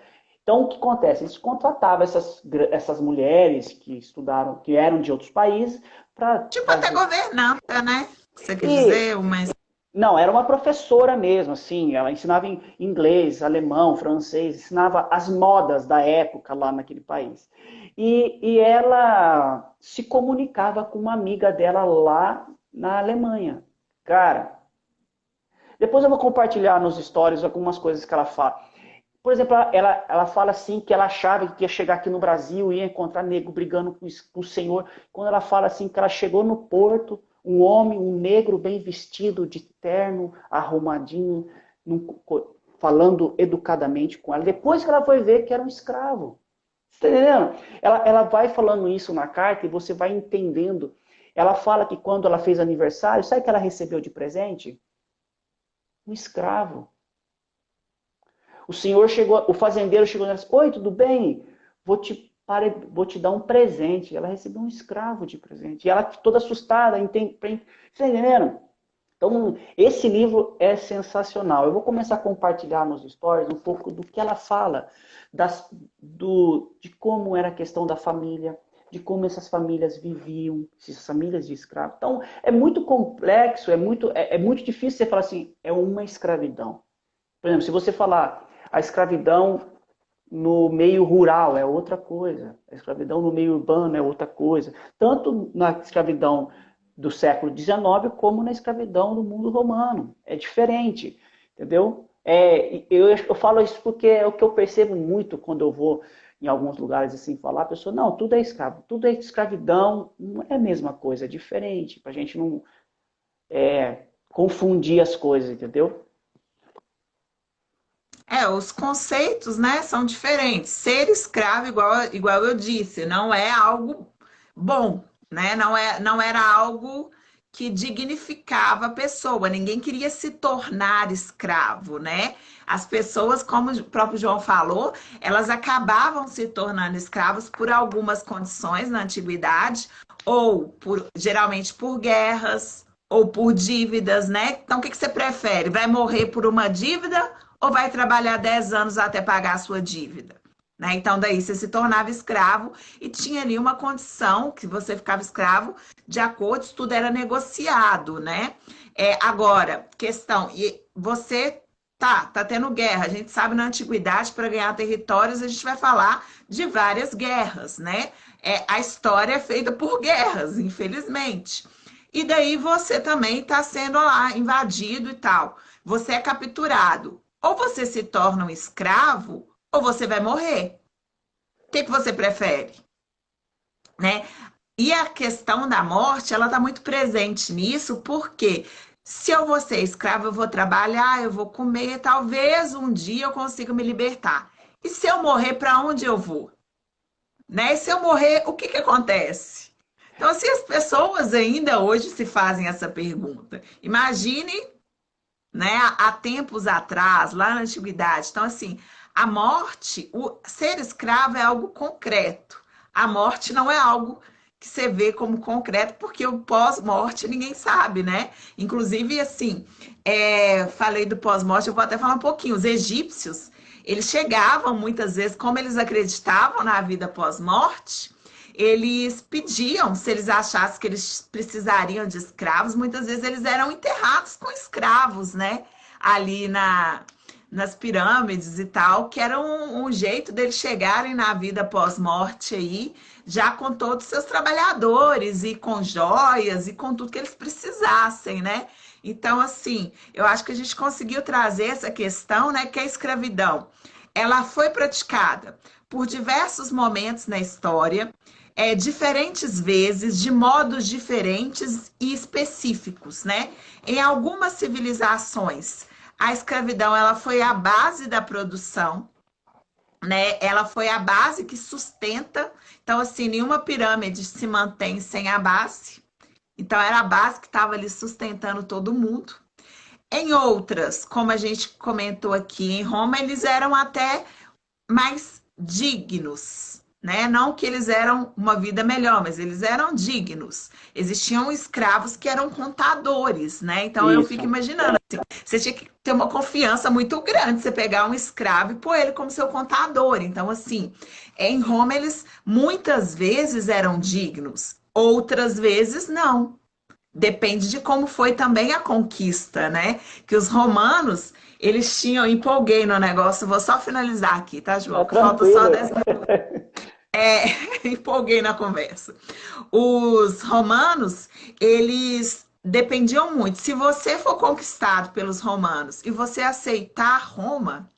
Então, o que acontece? Eles contratavam essas mulheres que estudaram, que eram de outros países, para Tipo fazer... até governanta, né? Você quer dizer, mas Não, era uma professora mesmo, assim, ela ensinava em inglês, alemão, francês, ensinava as modas da época lá naquele país. E ela se comunicava com uma amiga dela lá na Alemanha. Cara, depois eu vou compartilhar nos stories algumas coisas que ela fala. Por exemplo, ela fala assim que ela achava que ia chegar aqui no Brasil e ia encontrar nego brigando com o Senhor. Quando ela fala assim que ela chegou no porto, um homem, um negro bem vestido, de terno, arrumadinho, falando educadamente com ela. Depois que ela foi ver que era um escravo. Você está entendendo? Ela vai falando isso na carta e você vai entendendo. Ela fala que quando ela fez aniversário, sabe o que ela recebeu de presente? Um escravo. O fazendeiro chegou nela e disse, oi, tudo bem? Vou te dar um presente. Ela recebeu um escravo de presente. E ela toda assustada, você entendendo? Então, esse livro é sensacional. Eu vou começar a compartilhar nos stories um pouco do que ela fala, de como era a questão da família, de como essas famílias viviam, essas famílias de escravos. Então, é muito complexo, é muito difícil você falar assim, é uma escravidão. Por exemplo, se você falar a escravidão no meio rural é outra coisa, a escravidão no meio urbano é outra coisa, tanto na escravidão do século XIX como na escravidão do mundo romano. É diferente, entendeu? Eu falo isso porque é o que eu percebo muito quando eu vou em alguns lugares assim falar, a pessoa, não, tudo é escravo, tudo é escravidão, não é a mesma coisa, é diferente, para a gente não confundir as coisas, entendeu? os conceitos, né, são diferentes. Ser escravo, igual eu disse, não é algo bom, né? Não era algo que dignificava a pessoa. Ninguém queria se tornar escravo, né? As pessoas, como o próprio João falou, elas acabavam se tornando escravos por algumas condições na antiguidade, ou geralmente por guerras, ou por dívidas, né? Então, o que você prefere? Vai morrer por uma dívida ou vai trabalhar 10 anos até pagar a sua dívida? Né? Então, daí você se tornava escravo e tinha ali uma condição que você ficava escravo de acordo, tudo era negociado, né? Agora, questão, e você tá tendo guerra. A gente sabe na antiguidade, para ganhar territórios, a gente vai falar de várias guerras, né? A história é feita por guerras, infelizmente. E daí você também está sendo lá invadido e tal. Você é capturado. Ou você se torna um escravo, ou você vai morrer. O que você prefere? Né? E a questão da morte, ela está muito presente nisso, porque se eu vou ser escravo, eu vou trabalhar, eu vou comer, talvez um dia eu consiga me libertar. E se eu morrer, para onde eu vou? Né? E se eu morrer, o que acontece? Então, assim, as pessoas ainda hoje se fazem essa pergunta. Imagine, né, há tempos atrás, lá na antiguidade. Então, assim, a morte, o ser escravo é algo concreto. A morte não é algo que você vê como concreto, porque o pós-morte ninguém sabe, né? Inclusive, assim, falei do pós-morte, eu vou até falar um pouquinho. Os egípcios, eles chegavam muitas vezes, como eles acreditavam na vida pós-morte, eles pediam, se eles achassem que eles precisariam de escravos, muitas vezes eles eram enterrados com escravos, né? Ali nas pirâmides e tal, que era um jeito deles chegarem na vida pós-morte aí, já com todos os seus trabalhadores e com joias e com tudo que eles precisassem, né? Então, assim, eu acho que a gente conseguiu trazer essa questão, né, que a escravidão, ela foi praticada por diversos momentos na história, diferentes vezes, de modos diferentes e específicos, né? Em algumas civilizações, a escravidão ela foi a base da produção, né? Ela foi a base que sustenta. Então, assim, nenhuma pirâmide se mantém sem a base. Então, era a base que estava ali sustentando todo mundo. Em outras, como a gente comentou aqui, em Roma, eles eram até mais dignos, né? Não que eles eram uma vida melhor, mas eles eram dignos. Existiam escravos que eram contadores, né? Então eu fico Isso. imaginando assim, você tinha que ter uma confiança muito grande, você pegar um escravo e pôr ele como seu contador. Então assim, em Roma eles muitas vezes eram dignos, outras vezes não. Depende de como foi também a conquista, né? Que os romanos, eles tinham, empolguei no negócio, vou só finalizar aqui, tá, Tá João? Que falta só tranquilo. 10 minutos. Empolguei na conversa. Os romanos, eles dependiam muito. Se você for conquistado pelos romanos e você aceitar Roma,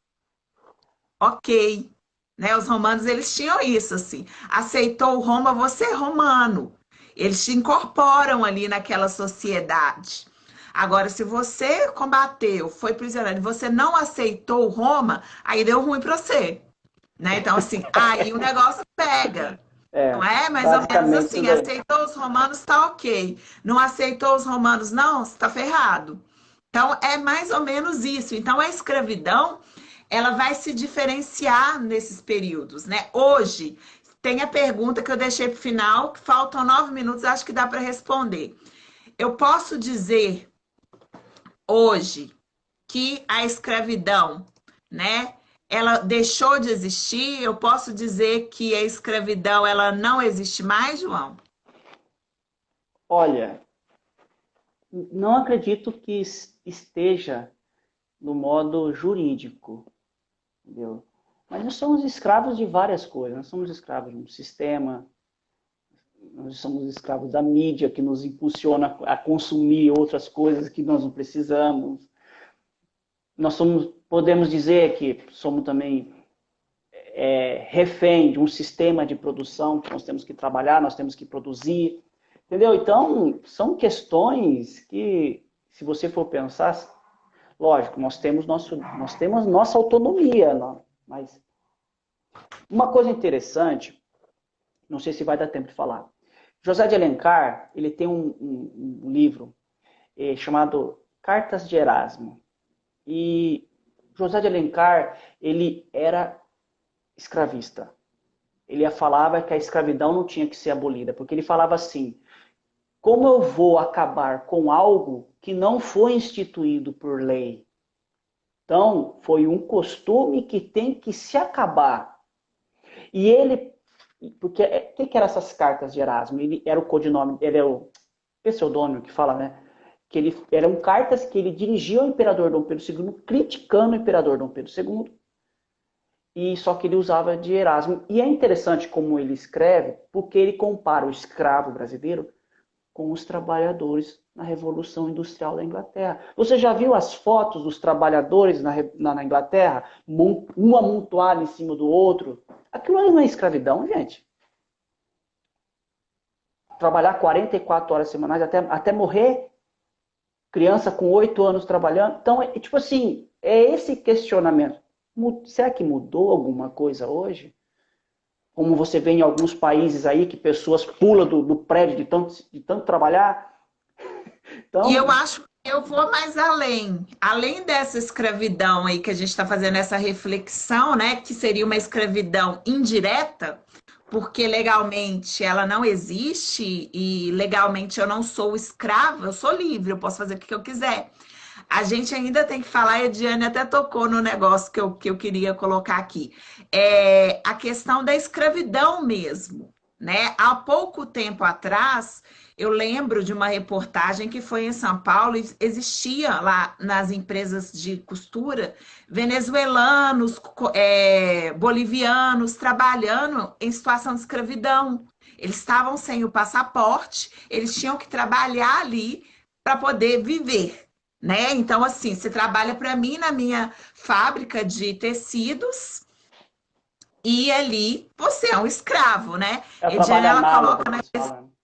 ok, né? Os romanos, eles tinham isso, assim. Aceitou Roma, você é romano. Eles te incorporam ali naquela sociedade. Agora, se você combateu, foi prisioneiro, e você não aceitou Roma, aí deu ruim para você, né? Então, assim, aí o negócio pega. Não É, é mais ou menos basicamente isso assim, daí. aceitou os romanos, tá ok. Não aceitou os romanos, não, você tá ferrado. Então, é mais ou menos isso. Então, a escravidão, ela vai se diferenciar nesses períodos, né? Hoje, tem a pergunta que eu deixei para o final, que faltam 9 minutos, acho que dá para responder. Eu posso dizer hoje que a escravidão, né, ela deixou de existir? Eu posso dizer que a escravidão, ela não existe mais, João? Olha, não acredito que esteja no modo jurídico, entendeu? Mas nós somos escravos de várias coisas. Nós somos escravos de um sistema, nós somos escravos da mídia que nos impulsiona a consumir outras coisas que nós não precisamos. Nós somos, podemos dizer que somos também refém de um sistema de produção que nós temos que trabalhar, nós temos que produzir, entendeu? Então, são questões que, se você for pensar, lógico, nós temos nossa autonomia, não? Mas uma coisa interessante, não sei se vai dar tempo de falar. José de Alencar, ele tem um livro chamado Cartas de Erasmo. E José de Alencar, ele era escravista. Ele falava que a escravidão não tinha que ser abolida, porque ele falava assim: como eu vou acabar com algo que não foi instituído por lei? Então, foi um costume que tem que se acabar. E ele, porque o que eram essas cartas de Erasmo? Ele era o codinome, ele é o pseudônimo que fala, né? Que ele eram cartas que ele dirigia ao imperador Dom Pedro II, criticando o imperador Dom Pedro II, e só que ele usava de Erasmo. E é interessante como ele escreve, porque ele compara o escravo brasileiro com os trabalhadores na Revolução Industrial da Inglaterra. Você já viu as fotos dos trabalhadores na Inglaterra, um amontoado em cima do outro? Aquilo não é escravidão, gente. Trabalhar 44 horas semanais até morrer, criança com 8 anos trabalhando. Então, tipo assim, é esse questionamento. Será que mudou alguma coisa hoje? Como você vê em alguns países aí, que pessoas pulam do prédio de tanto trabalhar. E eu Então, acho que eu vou mais além. Além dessa escravidão aí que a gente está fazendo essa reflexão, né? Que seria uma escravidão indireta, porque legalmente ela não existe e legalmente eu não sou escrava, eu sou livre, eu posso fazer o que eu quiser. A gente ainda tem que falar, e a Diane até tocou no negócio que eu queria colocar aqui. A questão da escravidão mesmo, né? Há pouco tempo atrás, Eu lembro de uma reportagem que foi em São Paulo, e existia lá nas empresas de costura venezuelanos, bolivianos trabalhando em situação de escravidão. Eles estavam sem o passaporte, eles tinham que trabalhar ali para poder viver, né? Então, assim, você trabalha para mim na minha fábrica de tecidos e ali você é um escravo, né? É o Ediane, trabalho ela análogo coloca que na eles falam.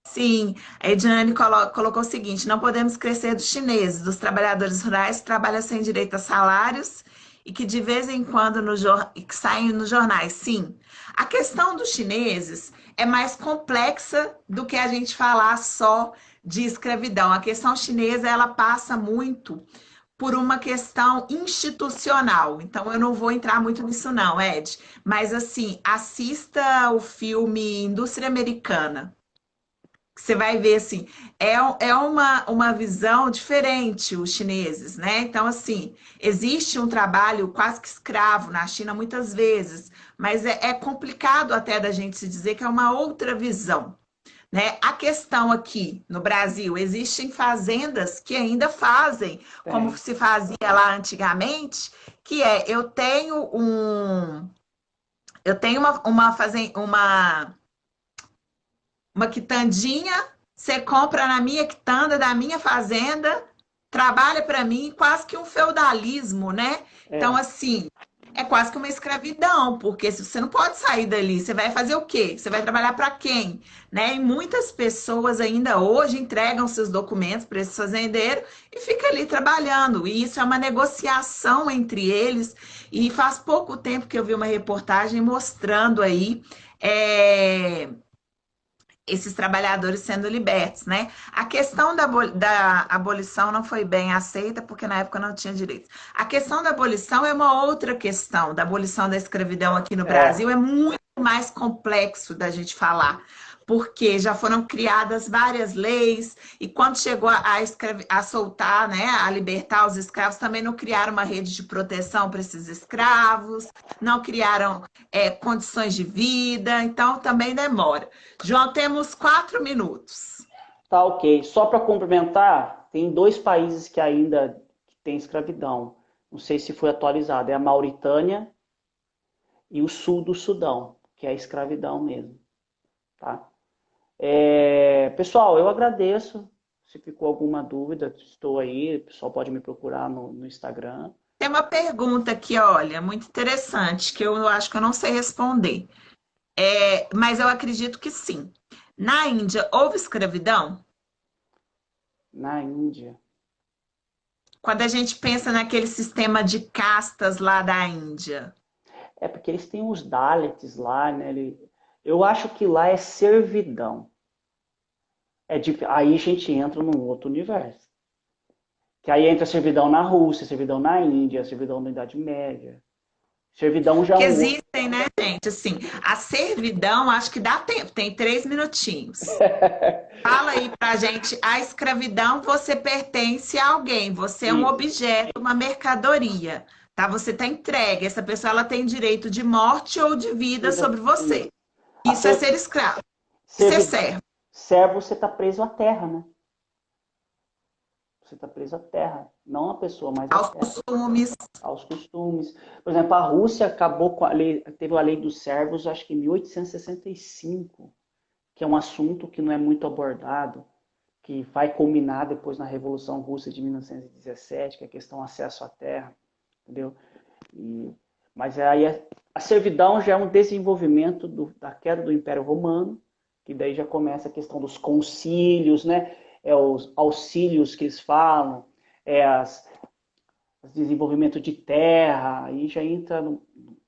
Sim, a Ediane colocou o seguinte: não podemos crescer dos chineses, dos trabalhadores rurais que trabalham sem direito a salários e que de vez em quando e que saem nos jornais. Sim, a questão dos chineses é mais complexa do que a gente falar só de escravidão. A questão chinesa ela passa muito por uma questão institucional. Então eu não vou entrar muito nisso não, Ed. Mas assim, assista o filme Indústria Americana. Você vai ver assim, é uma visão diferente os chineses, né? Então, assim, existe um trabalho quase que escravo na China muitas vezes, mas é complicado até da gente se dizer que é uma outra visão, né? A questão aqui no Brasil, existem fazendas que ainda fazem como Tem. se fazia lá antigamente, que é eu tenho uma quitandinha, você compra na minha quitanda da minha fazenda, trabalha para mim, quase que um feudalismo, né? Então, É. assim, é quase que uma escravidão, porque se você não pode sair dali, você vai fazer o quê? Você vai trabalhar para quem? Né? E muitas pessoas ainda hoje entregam seus documentos para esse fazendeiro e fica ali trabalhando. E isso é uma negociação entre eles. E faz pouco tempo que eu vi uma reportagem mostrando aí. é, esses trabalhadores sendo libertos, né? A questão da abolição não foi bem aceita, porque na época não tinha direitos. A questão da abolição é uma outra questão, da abolição da escravidão aqui no É. Brasil é muito mais complexo da gente falar, porque já foram criadas várias leis, e quando chegou a soltar, né, a libertar os escravos, também não criaram uma rede de proteção para esses escravos, não criaram condições de vida, então também demora. João, temos 4 minutos. Tá ok. Só para complementar, tem dois países que ainda têm escravidão. Não sei se foi atualizado. É a Mauritânia e o sul do Sudão, que é a escravidão mesmo. Tá? Pessoal, eu agradeço. Se ficou alguma dúvida, estou aí. O pessoal pode me procurar no Instagram. Tem uma pergunta aqui, olha, muito interessante, que eu acho que eu não sei responder. Mas eu acredito que sim. Na Índia, houve escravidão? Na Índia. Quando a gente pensa naquele sistema de castas lá da Índia. É porque eles têm os Dalits lá, né? Eu acho que lá é servidão. Aí a gente entra num outro universo. Que aí entra servidão na Rússia, servidão na Índia, servidão na Idade Média. Servidão já é Que um outro. existem, né, gente? Assim, a servidão, acho que dá tempo, tem 3 minutinhos. Fala aí pra gente, a escravidão, você pertence a alguém, você é um Isso. objeto, uma mercadoria, tá? Você tá entregue, essa pessoa ela tem direito de morte ou de vida sobre Isso. você. A Isso é ser escravo, ser servidão, servo. servo, você está preso à terra, né? Você está preso à terra. Não a pessoa, mas à Aos terra. costumes. Aos costumes. Por exemplo, a Rússia acabou com a lei, teve a lei dos servos, acho que em 1865, que é um assunto que não é muito abordado, que vai culminar depois na Revolução Russa de 1917, que é a questão do acesso à terra, entendeu? Mas aí a servidão já é um desenvolvimento da queda do Império Romano, que daí já começa a questão dos concílios, né? Os auxílios que eles falam, os desenvolvimento de terra, aí já entra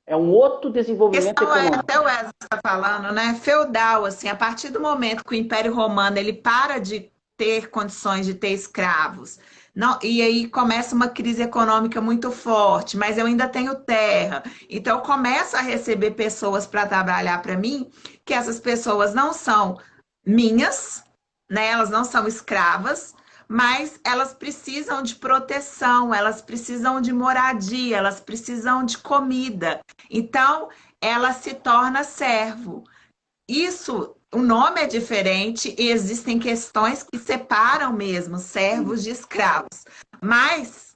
é um outro A desenvolvimento questão é, econômico. até o Wesley está falando, né? Feudal, assim, a partir do momento que o Império Romano ele para de ter condições de ter escravos, não, e aí começa uma crise econômica muito forte, mas eu ainda tenho terra, então eu começo a receber pessoas para trabalhar para mim, que essas pessoas não são minhas, né? Elas não são escravas, mas elas precisam de proteção, elas precisam de moradia, elas precisam de comida. Então, ela se torna servo. Isso, o nome é diferente e existem questões que separam mesmo servos de escravos. Mas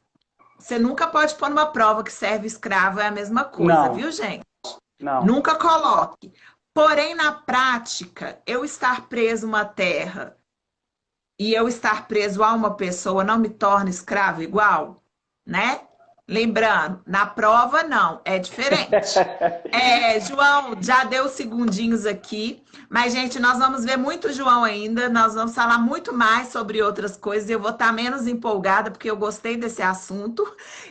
você nunca pode pôr numa prova que servo e escravo é a mesma coisa, Não, viu, gente? não. Nunca coloque. Porém, na prática, eu estar preso a uma terra e eu estar preso a uma pessoa não me torna escravo igual, né? Lembrando, na prova não, é diferente. João, já deu segundinhos aqui, mas, gente, nós vamos ver muito João ainda, nós vamos falar muito mais sobre outras coisas, eu vou estar menos empolgada, porque eu gostei desse assunto.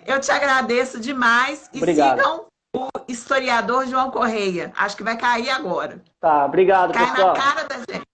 Eu te agradeço demais e Obrigado. sigam o historiador João Correia. Acho que vai cair agora. Tá, obrigado, Cai pessoal. na cara da gente.